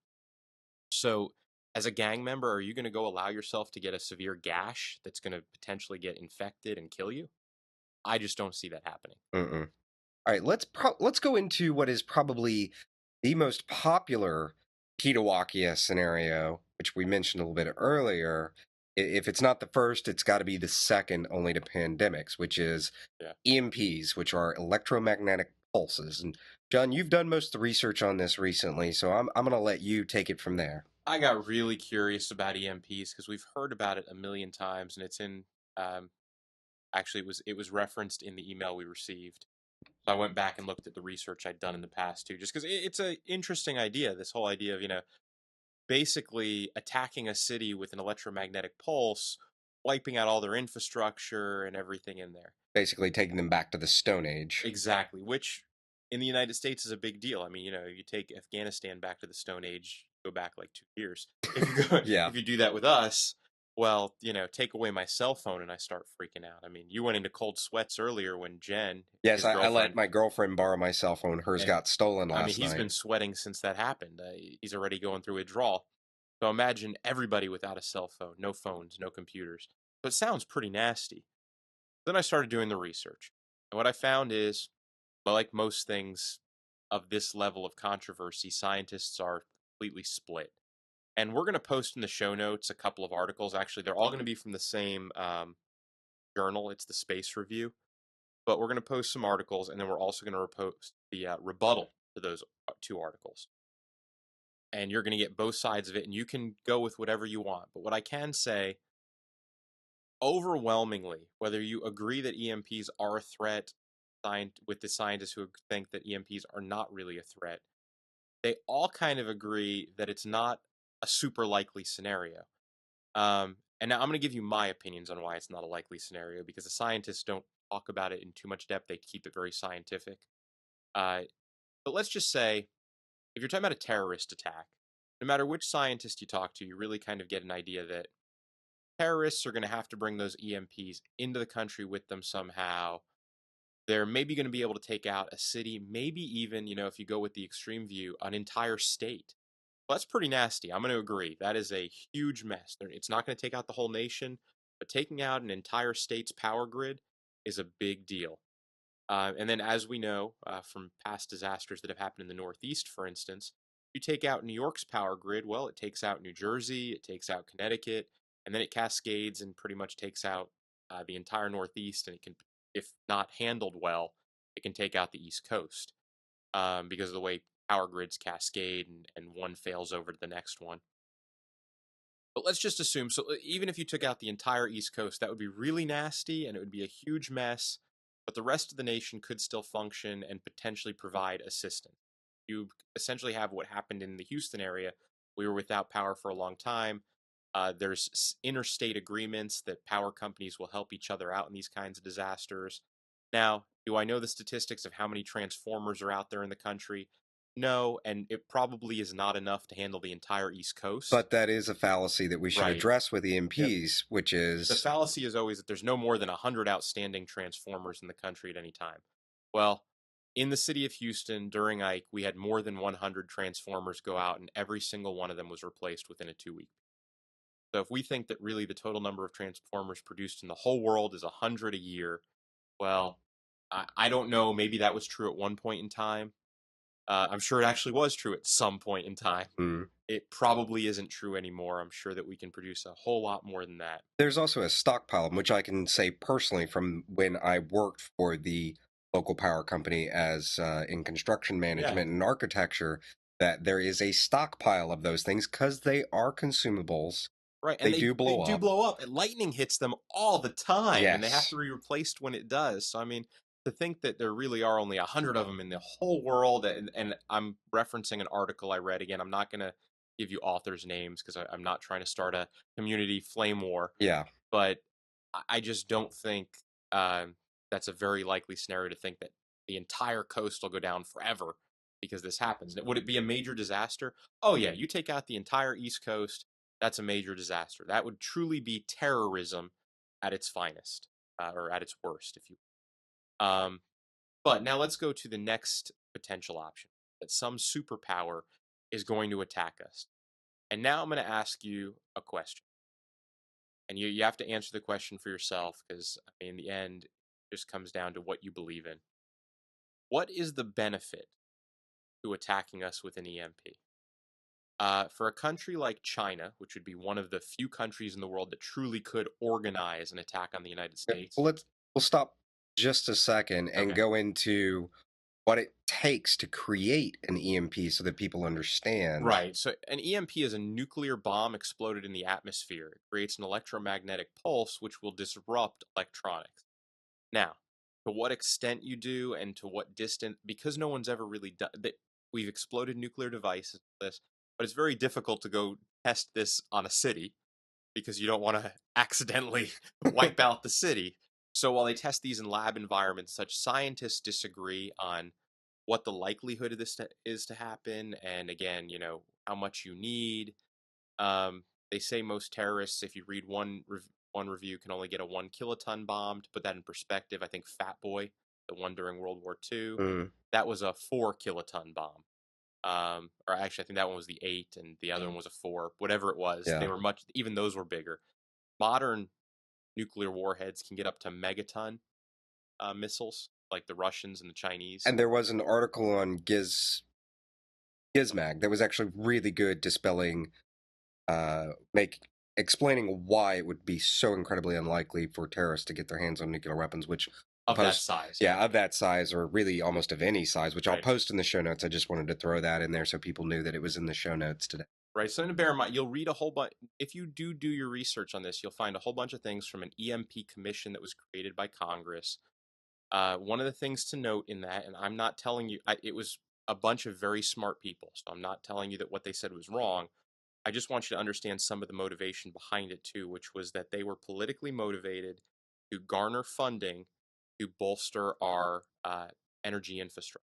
So as a gang member, are you going to go allow yourself to get a severe gash that's going to potentially get infected and kill you? I just don't see that happening. Mm-mm. All right, let's go into what is probably the most popular TEOTWAWKI scenario, which we mentioned a little bit earlier. If it's not the first, it's got to be the second, only to pandemics, which is Yeah. EMPs, which are electromagnetic pulses. And John, you've done most of the research on this recently, so I'm going to let you take it from there. I got really curious about EMPs because we've heard about it a million times, and it's in. Um, actually, it was referenced in the email we received. So I went back and looked at the research I'd done in the past too, just because it's an interesting idea. This whole idea of basically attacking a city with an electromagnetic pulse, wiping out all their infrastructure and everything in there. Basically, taking them back to the Stone Age. Exactly, which in the United States is a big deal. I mean, you take Afghanistan back to the Stone Age, go back like 2 years. If you go, Yeah. if you do that with us, well, take away my cell phone and I start freaking out. I mean, you went into cold sweats earlier when Jen, Yes, his I let girlfriend, my girlfriend borrow my cell phone. Hers and got stolen I mean, last he's night. been sweating since that happened. He's already going through withdrawal. So imagine everybody without a cell phone, no phones, no computers. So it sounds pretty nasty. Then I started doing the research. And what I found is, well, like most things of this level of controversy, scientists are completely split. And we're going to post in the show notes a couple of articles. Actually, they're all going to be from the same journal. It's the Space Review. But we're going to post some articles, and then we're also going to post the rebuttal to those two articles. And you're going to get both sides of it, and you can go with whatever you want. But what I can say, overwhelmingly, whether you agree that EMPs are a threat, with the scientists who think that EMPs are not really a threat, they all kind of agree that it's not a super likely scenario. And now I'm going to give you my opinions on why it's not a likely scenario, because the scientists don't talk about it in too much depth. They keep it very scientific. Uh, but let's just say, if you're talking about a terrorist attack, no matter which scientist you talk to, you really kind of get an idea that terrorists are going to have to bring those EMPs into the country with them somehow. They're maybe going to be able to take out a city, maybe even, if you go with the extreme view, an entire state. Well, that's pretty nasty. I'm going to agree. That is a huge mess. It's not going to take out the whole nation, but taking out an entire state's power grid is a big deal. And then, as we know from past disasters that have happened in the Northeast, for instance, you take out New York's power grid, well, it takes out New Jersey, it takes out Connecticut, and then it cascades and pretty much takes out the entire Northeast. And it can, if not handled well, it can take out the East Coast because of the way power grids cascade and one fails over to the next one. But let's just assume, so even if you took out the entire East Coast, that would be really nasty and it would be a huge mess, but the rest of the nation could still function and potentially provide assistance. You essentially have what happened in the Houston area. We were without power for a long time. There's interstate agreements that power companies will help each other out in these kinds of disasters. Now, do I know the statistics of how many transformers are out there in the country? No, and it probably is not enough to handle the entire East Coast. But that is a fallacy that we should Right. address with Yep. EMPs, which is The fallacy is always that there's no more than 100 outstanding transformers in the country at any time. Well, in the city of Houston during Ike, we had more than 100 transformers go out, and every single one of them was replaced within a 2-week. So if we think that really the total number of transformers produced in the whole world is 100 a year, well, I don't know. Maybe that was true at one point in time. I'm sure it actually was true at some point in time. It probably isn't true anymore. I'm sure that we can produce a whole lot more than that. There's also a stockpile, which I can say personally from when I worked for the local power company as in construction management and architecture, that there is a stockpile of those things because they are consumables. Right, and They do blow do up. blow up, and lightning hits them all the time, and they have Yes. to be replaced when it does. So I mean, to think that there really are only 100 of them in the whole world, and I'm referencing an article I read. Again, I'm not going to give you authors' names because I'm not trying to start a community flame war. Yeah. But I just don't think that's a very likely scenario to think that the entire coast will go down forever because this happens. Would it be a major disaster? Oh yeah, you take out the entire East Coast, that's a major disaster. That would truly be terrorism at its finest, or at its worst, if you. But now let's go to the next potential option: that some superpower is going to attack us. And now I'm going to ask you a question. And you have to answer the question for yourself because in the end, it just comes down to what you believe in. What is the benefit to attacking us with an EMP? For a country like China, which would be one of the few countries in the world that truly could organize an attack on the United Yeah, States. well, we'll stop just a second and Okay. go into what it takes to create an EMP so that people understand. Right. So an EMP is a nuclear bomb exploded in the atmosphere. It creates an electromagnetic pulse which will disrupt electronics. Now, to what extent you do and to what distance, because no one's ever really done that, we've exploded nuclear devices, this, but it's very difficult to go test this on a city because you don't want to accidentally wipe out the city. So while they test these in lab environments, such scientists disagree on what the likelihood of this is to happen, and again, how much you need. They say most terrorists, if you read one review, can only get a 1 kiloton bomb. To put that in perspective, I think Fat Boy, the one during World War II, that was a 4 kiloton bomb. Or actually, I think that one was the 8, and the other one was a 4. Whatever it was, Yeah. they were even those were bigger. Modern nuclear warheads can get up to megaton missiles, like the Russians and the Chinese. And there was an article on Gizmag that was actually really good, dispelling, explaining why it would be so incredibly unlikely for terrorists to get their hands on nuclear weapons, which Of that size. Yeah, of that size, or really almost of any size, which I'll Right. post in the show notes. I just wanted to throw that in there so people knew that it was in the show notes today. Right. So to bear in mind, you'll read a whole bunch. If you do your research on this, you'll find a whole bunch of things from an EMP commission that was created by Congress. One of the things to note in that, and I'm not telling you, it was a bunch of very smart people. So I'm not telling you that what they said was wrong. I just want you to understand some of the motivation behind it too, which was that they were politically motivated to garner funding to bolster our energy infrastructure.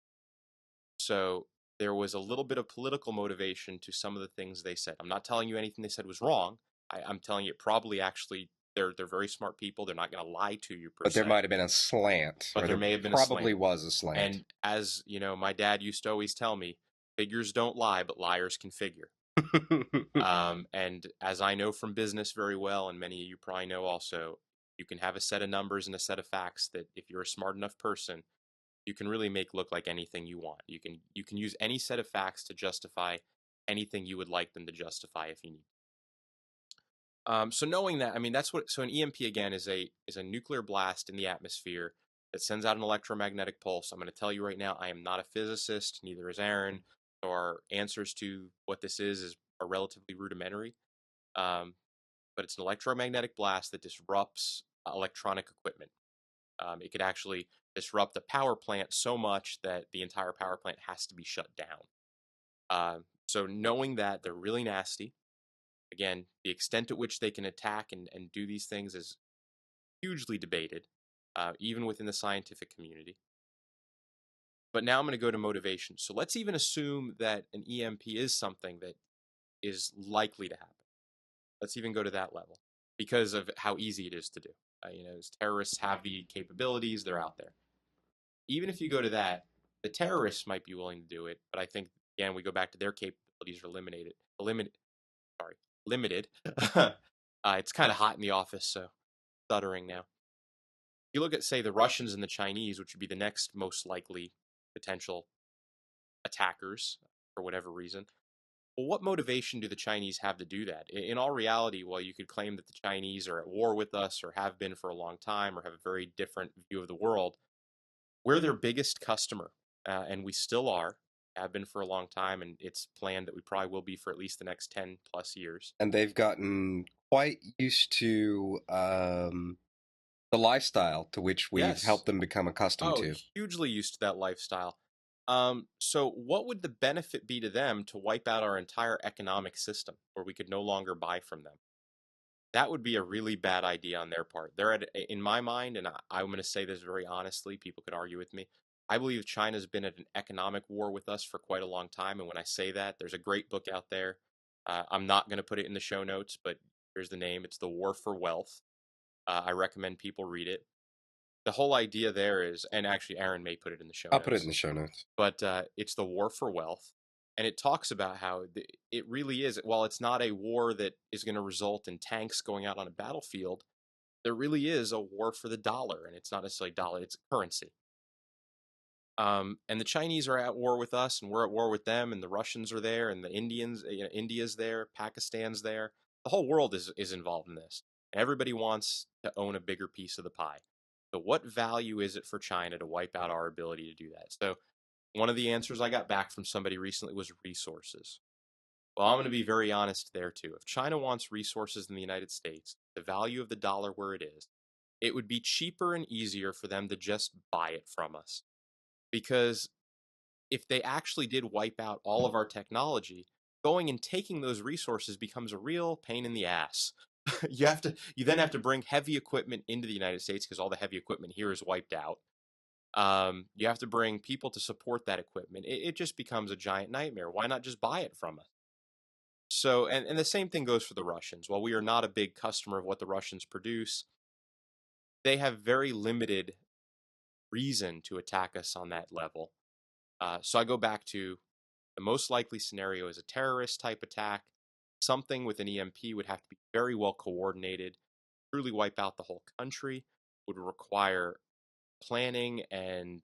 So there was a little bit of political motivation to some of the things they said. I'm not telling you anything they said was wrong. I'm telling you probably actually they're very smart people. They're not going to lie to you per But se. there might have been a slant. But or there may have been probably a slant. was a slant. And as you know, my dad used to always tell me, figures don't lie, but liars can figure. And as I know from business very well, and many of you probably know also, you can have a set of numbers and a set of facts that if you're a smart enough person, you can really make look like anything you want. You can use any set of facts to justify anything you would like them to justify if you need. So knowing that, that's what. So an EMP again is a nuclear blast in the atmosphere that sends out an electromagnetic pulse. I'm going to tell you right now, I am not a physicist. Neither is Aaron. So our answers to what this are relatively rudimentary. But it's an electromagnetic blast that disrupts electronic equipment. It could actually disrupt the power plant so much that the entire power plant has to be shut down. So knowing that they're really nasty, again, the extent at which they can attack and do these things is hugely debated, even within the scientific community. But now I'm going to go to motivation. So let's even assume that an EMP is something that is likely to happen. Let's even go to that level because of how easy it is to do. Terrorists have the capabilities, they're out there. Even if you go to that, the terrorists might be willing to do it, but I think again we go back to their capabilities are limited. It's kind of hot in the office, so stuttering now. You look at, say, the Russians and the Chinese, which would be the next most likely potential attackers for whatever reason. Well, what motivation do the Chinese have to do that? In all reality, while you could claim that the Chinese are at war with us or have been for a long time or have a very different view of the world, we're their biggest customer, and we still are, have been for a long time, and it's planned that we probably will be for at least the next 10 plus years. And they've gotten quite used to the lifestyle to which we've helped them become accustomed to. Hugely used to that lifestyle. So what would the benefit be to them to wipe out our entire economic system where we could no longer buy from them? That would be a really bad idea on their part. In my mind, and I'm going to say this very honestly, people could argue with me. I believe China's been at an economic war with us for quite a long time. And when I say that, there's a great book out there. I'm not going to put it in the show notes, but here's the name. It's The War for Wealth. I recommend people read it. The whole idea there is, and actually Aaron may put it in the show notes. I'll put it in the show notes. But it's The War for Wealth. And it talks about how it really is, while it's not a war that is going to result in tanks going out on a battlefield, there really is a war for the dollar, and it's not necessarily dollar, it's currency. And the Chinese are at war with us, and we're at war with them, and the Russians are there, and the Indians, India's there, Pakistan's there. The whole world is involved in this. And everybody wants to own a bigger piece of the pie. So, what value is it for China to wipe out our ability to do that? So, one of the answers I got back from somebody recently was resources. Well, I'm going to be very honest there too. If China wants resources in the United States, the value of the dollar where it would be cheaper and easier for them to just buy it from us. Because if they actually did wipe out all of our technology, going and taking those resources becomes a real pain in the ass. You then have to bring heavy equipment into the United States because all the heavy equipment here is wiped out. You have to bring people to support that equipment. It just becomes a giant nightmare. Why not just buy it from us? So, and the same thing goes for the Russians. While we are not a big customer of what the Russians produce, they have very limited reason to attack us on that level. So I go back to the most likely scenario is a terrorist type attack. Something with an EMP would have to be very well coordinated. Truly wipe out the whole country would require planning and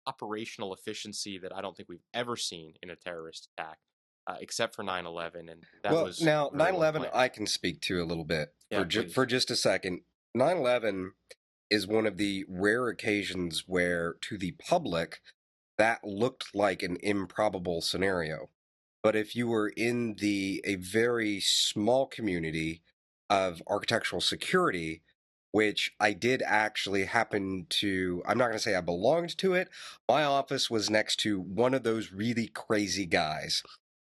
operational efficiency that I don't think we've ever seen in a terrorist attack, except for 9/11, and that Well, was now very nine well 11, planned. I can speak to a little bit Yeah, for please. just a second. 9/11 is one of the rare occasions where, to the public, that looked like an improbable scenario. But if you were in a very small community of architectural security, which I did actually happen to, I'm not going to say I belonged to it. My office was next to one of those really crazy guys.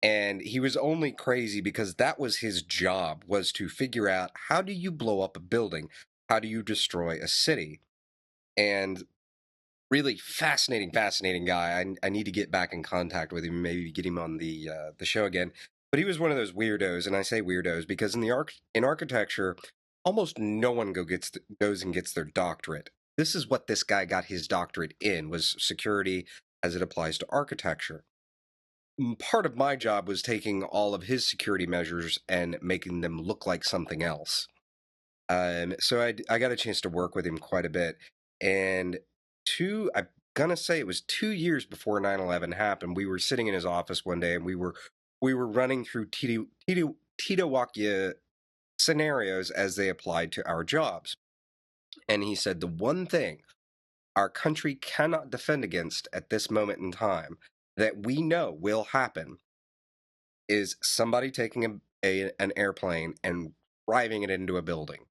And he was only crazy because that was his job, was to figure out, how do you blow up a building? How do you destroy a city? And really fascinating guy. I need to get back in contact with him, maybe get him on the show again. But he was one of those weirdos, and I say weirdos because in architecture, almost no one goes and gets their doctorate. This is what this guy got his doctorate in, was security as it applies to architecture. Part of my job was taking all of his security measures and making them look like something else. So I got a chance to work with him quite a bit. And I'm gonna say it was 2 years before 9/11 happened. We were sitting in his office one day, and we were running through TEOTWAWKI scenarios as they applied to our jobs. And he said, the one thing our country cannot defend against at this moment in time that we know will happen is somebody taking an airplane and driving it into a building.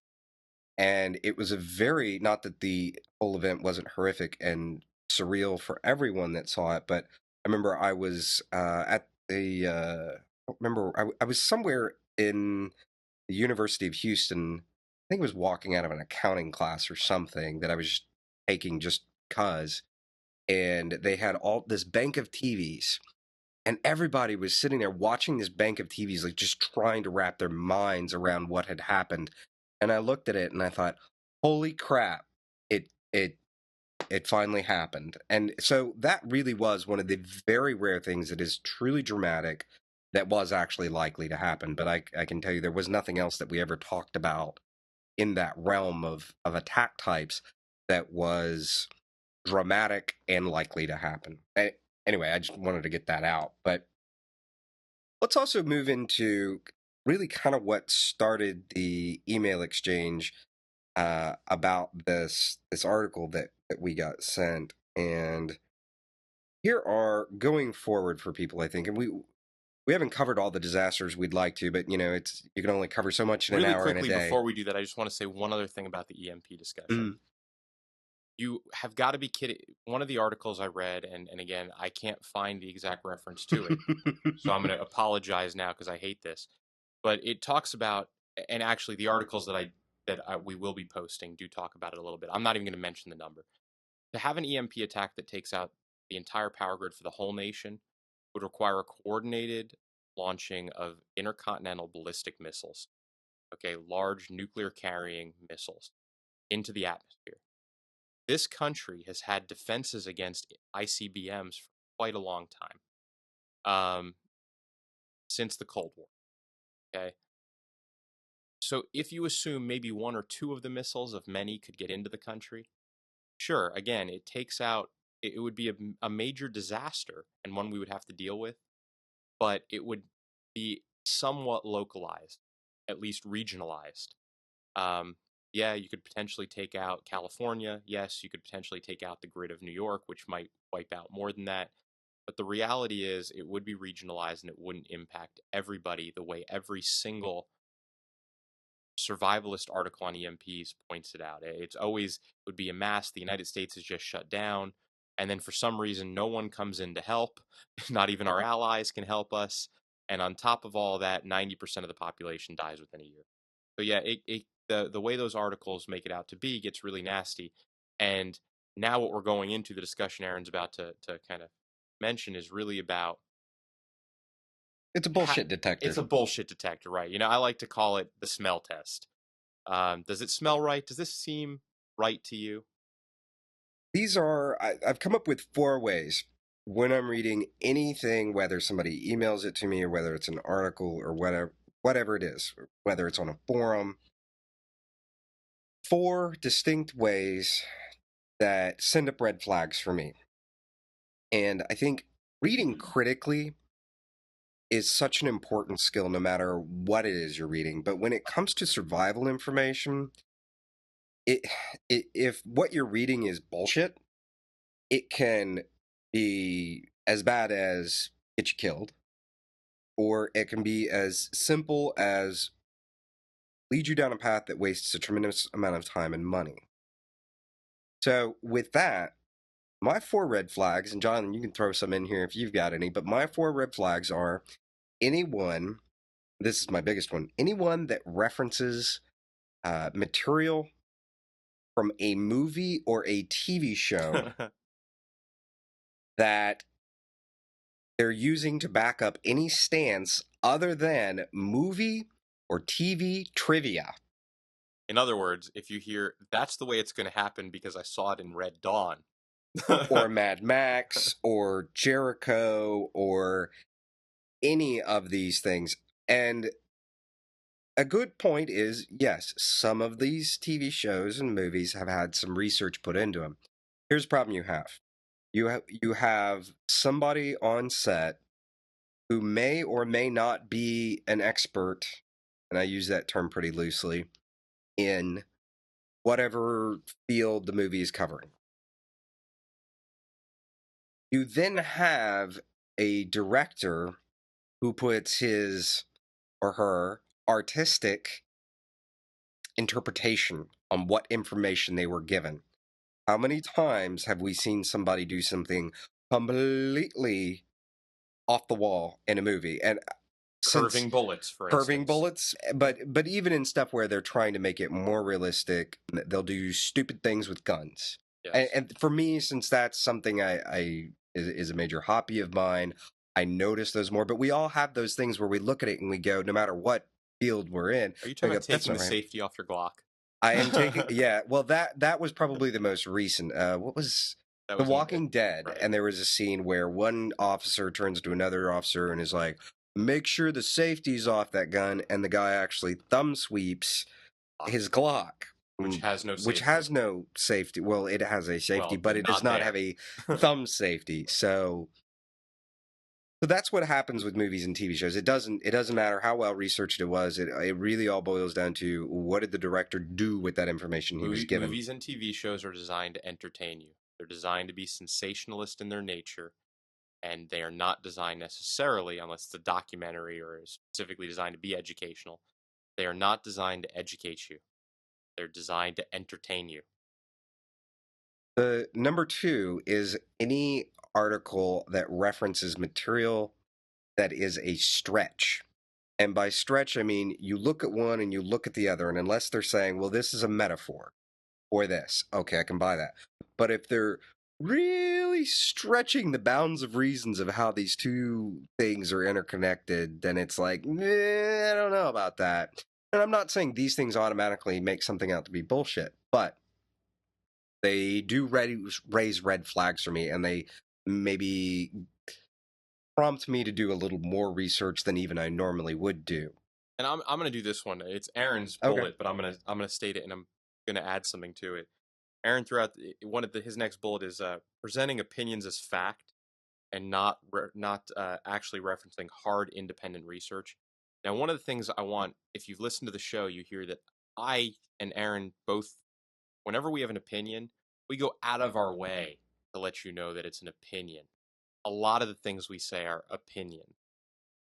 And it was a very, not that the whole event wasn't horrific and surreal for everyone that saw it, but I remember I was at I don't remember, I was somewhere in the University of Houston. I think I was walking out of an accounting class or something that I was taking just because. And they had all this bank of TVs, and everybody was sitting there watching this bank of TVs, like just trying to wrap their minds around what had happened. And I looked at it and I thought, holy crap, it it it finally happened. And so that really was one of the very rare things that is truly dramatic that was actually likely to happen. But I can tell you there was nothing else that we ever talked about in that realm of attack types that was dramatic and likely to happen. Anyway, I just wanted to get that out. But let's also move into really kind of what started the email exchange about this article that we got sent. And here are, going forward for people, I think, and we haven't covered all the disasters we'd like to, but it's, you can only cover so much in an Really hour in a quickly, day. before we do that, I just want to say one other thing about the EMP discussion. You have got to be kidding. One of the articles I read, and again, I can't find the exact reference to it, so I'm going to apologize now because I hate this. But it talks about, and actually, the articles we will be posting do talk about it a little bit. I'm not even going to mention the number. To have an EMP attack that takes out the entire power grid for the whole nation would require a coordinated launching of intercontinental ballistic missiles. Okay, large nuclear carrying missiles into the atmosphere. This country has had defenses against ICBMs for quite a long time. since the Cold War. Okay. So if you assume maybe one or two of the missiles of many could get into the country, sure, again, it takes out, it would be a major disaster and one we would have to deal with, but it would be somewhat localized, at least regionalized. Um, yeah, you could potentially take out California. Yes, you could potentially take out the grid of New York, which might wipe out more than that. But the reality is, it would be regionalized and it wouldn't impact everybody the way every single survivalist article on EMPs points it out. It's always, it would be a mass. The United States is just shut down. And then for some reason, no one comes in to help. Not even our allies can help us. And on top of all that, 90% of the population dies within a year. So yeah, the way those articles make it out to be gets really nasty. And now what we're going into, the discussion Aaron's about to kind of mention, is really about, It's a bullshit detector. it's a bullshit detector, right? You know, I like to call it the smell test. Does it smell right? Does this seem right to you? These are, I've come up with 4 ways when I'm reading anything, whether somebody emails it to me or whether it's an article or whatever it is, whether it's on a forum. 4 distinct ways that send up red flags for me. And I think reading critically is such an important skill no matter what it is you're reading. But when it comes to survival information, it, if what you're reading is bullshit, it can be as bad as get you killed, or it can be as simple as lead you down a path that wastes a tremendous amount of time and money. So with that, my 4 red flags, and Jonathan, you can throw some in here if you've got any, but my 4 red flags are anyone, this is my biggest one, anyone that references material from a movie or a TV show that they're using to back up any stance other than movie or TV trivia. In other words, if you hear that's the way it's going to happen because I saw it in Red Dawn, or Mad Max or Jericho or any of these things. And a good point is, yes, some of these TV shows and movies have had some research put into them. Here's the problem you have. You have somebody on set who may or may not be an expert, and I use that term pretty loosely, in whatever field the movie is covering. You then have a director who puts his or her artistic interpretation on what information they were given. How many times have we seen somebody do something completely off the wall in a movie? And curving bullets, for curving instance. bullets, but even in stuff where they're trying to make it more realistic, they'll do stupid things with guns. Yes. And for me, since that's something I is a major hobby of mine, I notice those more. But we all have those things where we look at it and we go, no matter what field we're in, Are you talking we go, about "That's taking not the right." safety off your Glock? I am taking, yeah. Well, that was probably the most recent. What was That The was Walking Dead? right. And there was a scene where one officer turns to another officer and is like, "Make sure the safety's off that gun," and the guy actually thumb sweeps his Glock, Which has no which safety. has no safety. Well, it has a safety, Well, but it does not there. have a thumb safety. So that's what happens with movies and TV shows. It doesn't matter how well researched it was. It really all boils down to what did the director do with that information he was given. Movies and TV shows are designed to entertain you. They're designed to be sensationalist in their nature, and they are not designed necessarily, unless it's a documentary or is specifically designed to be educational. They are not designed to educate you. They're designed to entertain you. The number 2 is any article that references material that is a stretch. And by stretch, I mean you look at one and you look at the other, and unless they're saying, well, this is a metaphor or this, okay, I can buy that. But if they're really stretching the bounds of reasons of how these two things are interconnected, then it's like, I don't know about that. And I'm not saying these things automatically make something out to be bullshit, but they do raise red flags for me, and they maybe prompt me to do a little more research than even I normally would do. And I'm gonna do this one. It's Aaron's Okay. bullet, but I'm gonna state it, and I'm gonna add something to it. Aaron throughout one of his next bullet is presenting opinions as fact and not actually referencing hard independent research. Now, one of the things I want, if you've listened to the show, you hear that I and Aaron both, whenever we have an opinion, we go out of our way to let you know that it's an opinion. A lot of the things we say are opinion.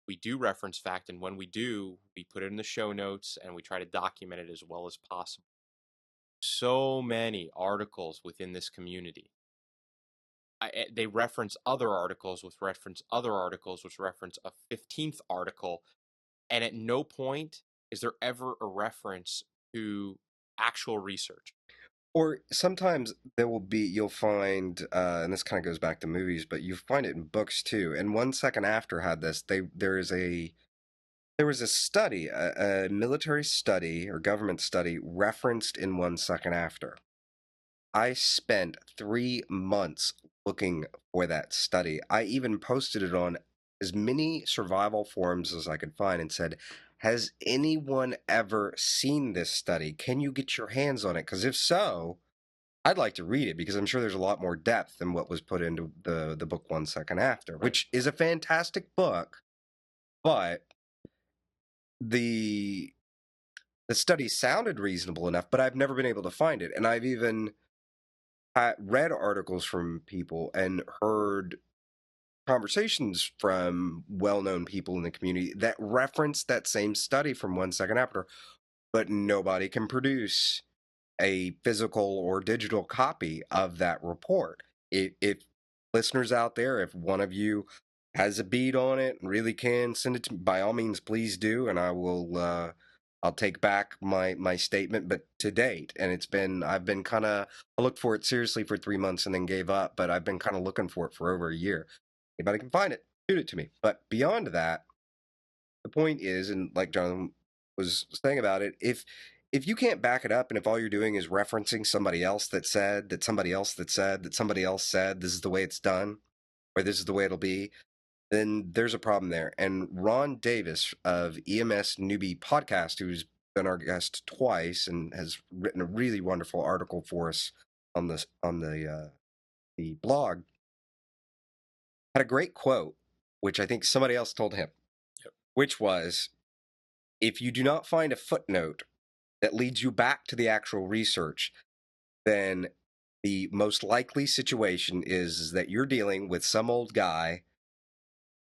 We do reference fact, and when we do, we put it in the show notes and we try to document it as well as possible. So many articles within this community. They reference other articles, which reference other articles, which reference a 15th article, and at no point is there ever a reference to actual research. Or sometimes you'll find, and this kind of goes back to movies, but you find it in books too. And 1 second after had this, there was a study, a military study or government study referenced in 1 second after. I spent 3 months looking for that study. I even posted it on as many survival forums as I could find and said, has anyone ever seen this study? Can you get your hands on it? Because if so, I'd like to read it because I'm sure there's a lot more depth than what was put into the book 1 second after, Right. which is a fantastic book, but the study sounded reasonable enough, but I've never been able to find it. And I've even read articles from people and heard conversations from well-known people in the community that reference that same study from 1 second after, but nobody can produce a physical or digital copy of that report. If listeners out there, if one of you has a beat on it and really can send it to me, by all means, please do, and I'll take back my statement. But to date, and I've been kind of, I looked for it seriously for 3 months and then gave up, but I've been kind of looking for it for over a year. Anybody can find it, shoot it to me. But beyond that, the point is, and like Jonathan was saying about it, if you can't back it up, and if all you're doing is referencing somebody else that said that somebody else that said that somebody else said this is the way it's done, or this is the way it'll be, then there's a problem there. And Ron Davis of EMS Newbie Podcast, who's been our guest twice and has written a really wonderful article for us on the blog, had a great quote, which I think somebody else told him, which was, if you do not find a footnote that leads you back to the actual research, then the most likely situation is that you're dealing with some old guy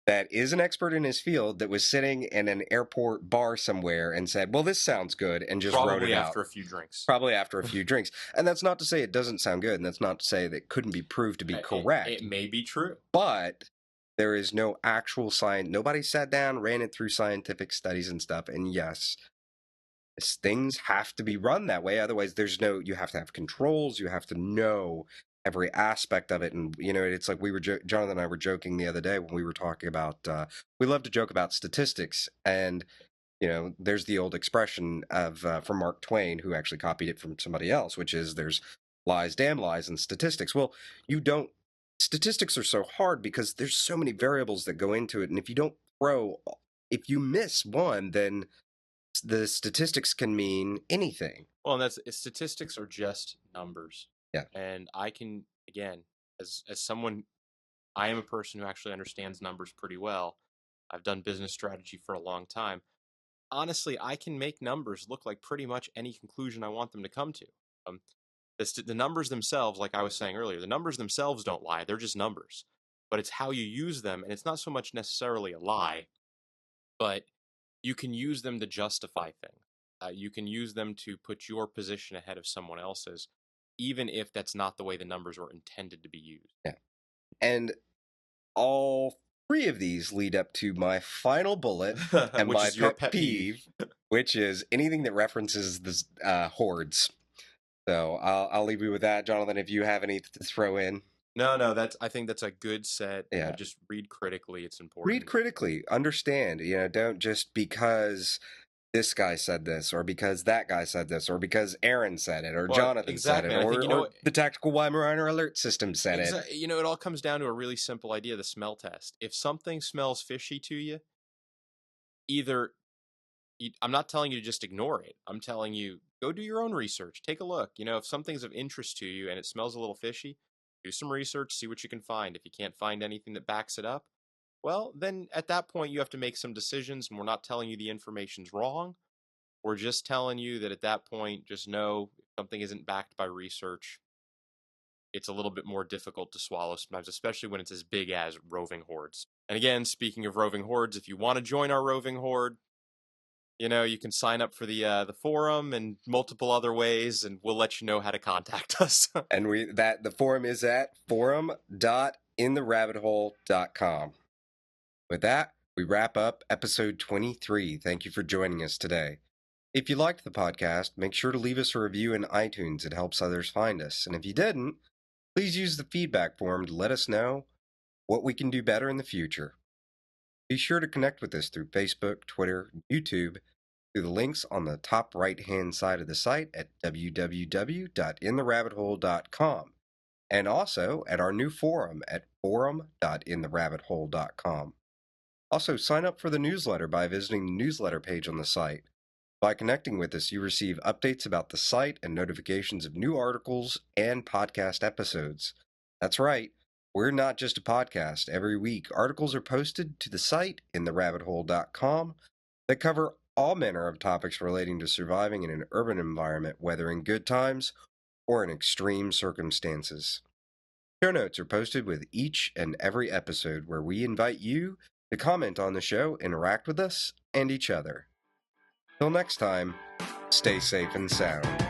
that is an expert in his field that was sitting in an airport bar somewhere and said, well, this sounds good, and just wrote it out. After a few drinks. Probably after a few drinks. And that's not to say it doesn't sound good, and that's not to say that it couldn't be proved to be correct. It may be true. But there is no actual science. Nobody sat down, ran it through scientific studies and stuff. And yes, things have to be run that way. Otherwise, you have to have controls. You have to know every aspect of it. And, it's like Jonathan and I were joking the other day when we were talking about, we love to joke about statistics. And, there's the old expression from Mark Twain, who actually copied it from somebody else, which is there's lies, damn lies, and statistics. Well, statistics are so hard because there's so many variables that go into it. And if you miss one, then the statistics can mean anything. Well, and statistics are just numbers. Yeah. And I can, again, as someone, I am a person who actually understands numbers pretty well. I've done business strategy for a long time. Honestly, I can make numbers look like pretty much any conclusion I want them to come to. The numbers themselves, like I was saying earlier, the numbers themselves don't lie. They're just numbers. But it's how you use them, and it's not so much necessarily a lie, but you can use them to justify things. You can use them to put your position ahead of someone else's, even if that's not the way the numbers were intended to be used. Yeah. And all three of these lead up to my final bullet and which my is your pet peeve, which is anything that references the hordes. So I'll leave you with that, Jonathan. If you have any to throw in. No, I think that's a good set. Yeah. Just read critically. It's important. Read critically. Understand. Don't just because this guy said this, or because that guy said this, or because Aaron said it, or Well, Jonathan said exactly, it, and I think, or the tactical Weimaraner alert system said it. You know, it all comes down to a really simple idea: the smell test. If something smells fishy to you, either I'm not telling you to just ignore it. I'm telling you, go do your own research. Take a look. You know, if something's of interest to you and it smells a little fishy, do some research, see what you can find. If you can't find anything that backs it up, well, then at that point you have to make some decisions, and we're not telling you the information's wrong. We're just telling you that at that point, just know if something isn't backed by research, it's a little bit more difficult to swallow sometimes, especially when it's as big as roving hordes. And again, speaking of roving hordes, if you want to join our roving horde, you know, you can sign up for the forum and multiple other ways, and we'll let you know how to contact us. And the forum is at forum.intherabbithole.com. With that, we wrap up episode 23. Thank you for joining us today. If you liked the podcast, make sure to leave us a review in iTunes. It helps others find us. And if you didn't, please use the feedback form to let us know what we can do better in the future. Be sure to connect with us through Facebook, Twitter, YouTube, through the links on the top right-hand side of the site at www.intherabbithole.com, and also at our new forum at forum.intherabbithole.com. Also, sign up for the newsletter by visiting the newsletter page on the site. By connecting with us, you receive updates about the site and notifications of new articles and podcast episodes. That's right, we're not just a podcast. Every week, articles are posted to the site intherabbithole.com that cover all manner of topics relating to surviving in an urban environment, whether in good times or in extreme circumstances. Show notes are posted with each and every episode, where we invite you to comment on the show, interact with us, and each other. Till next time, stay safe and sound.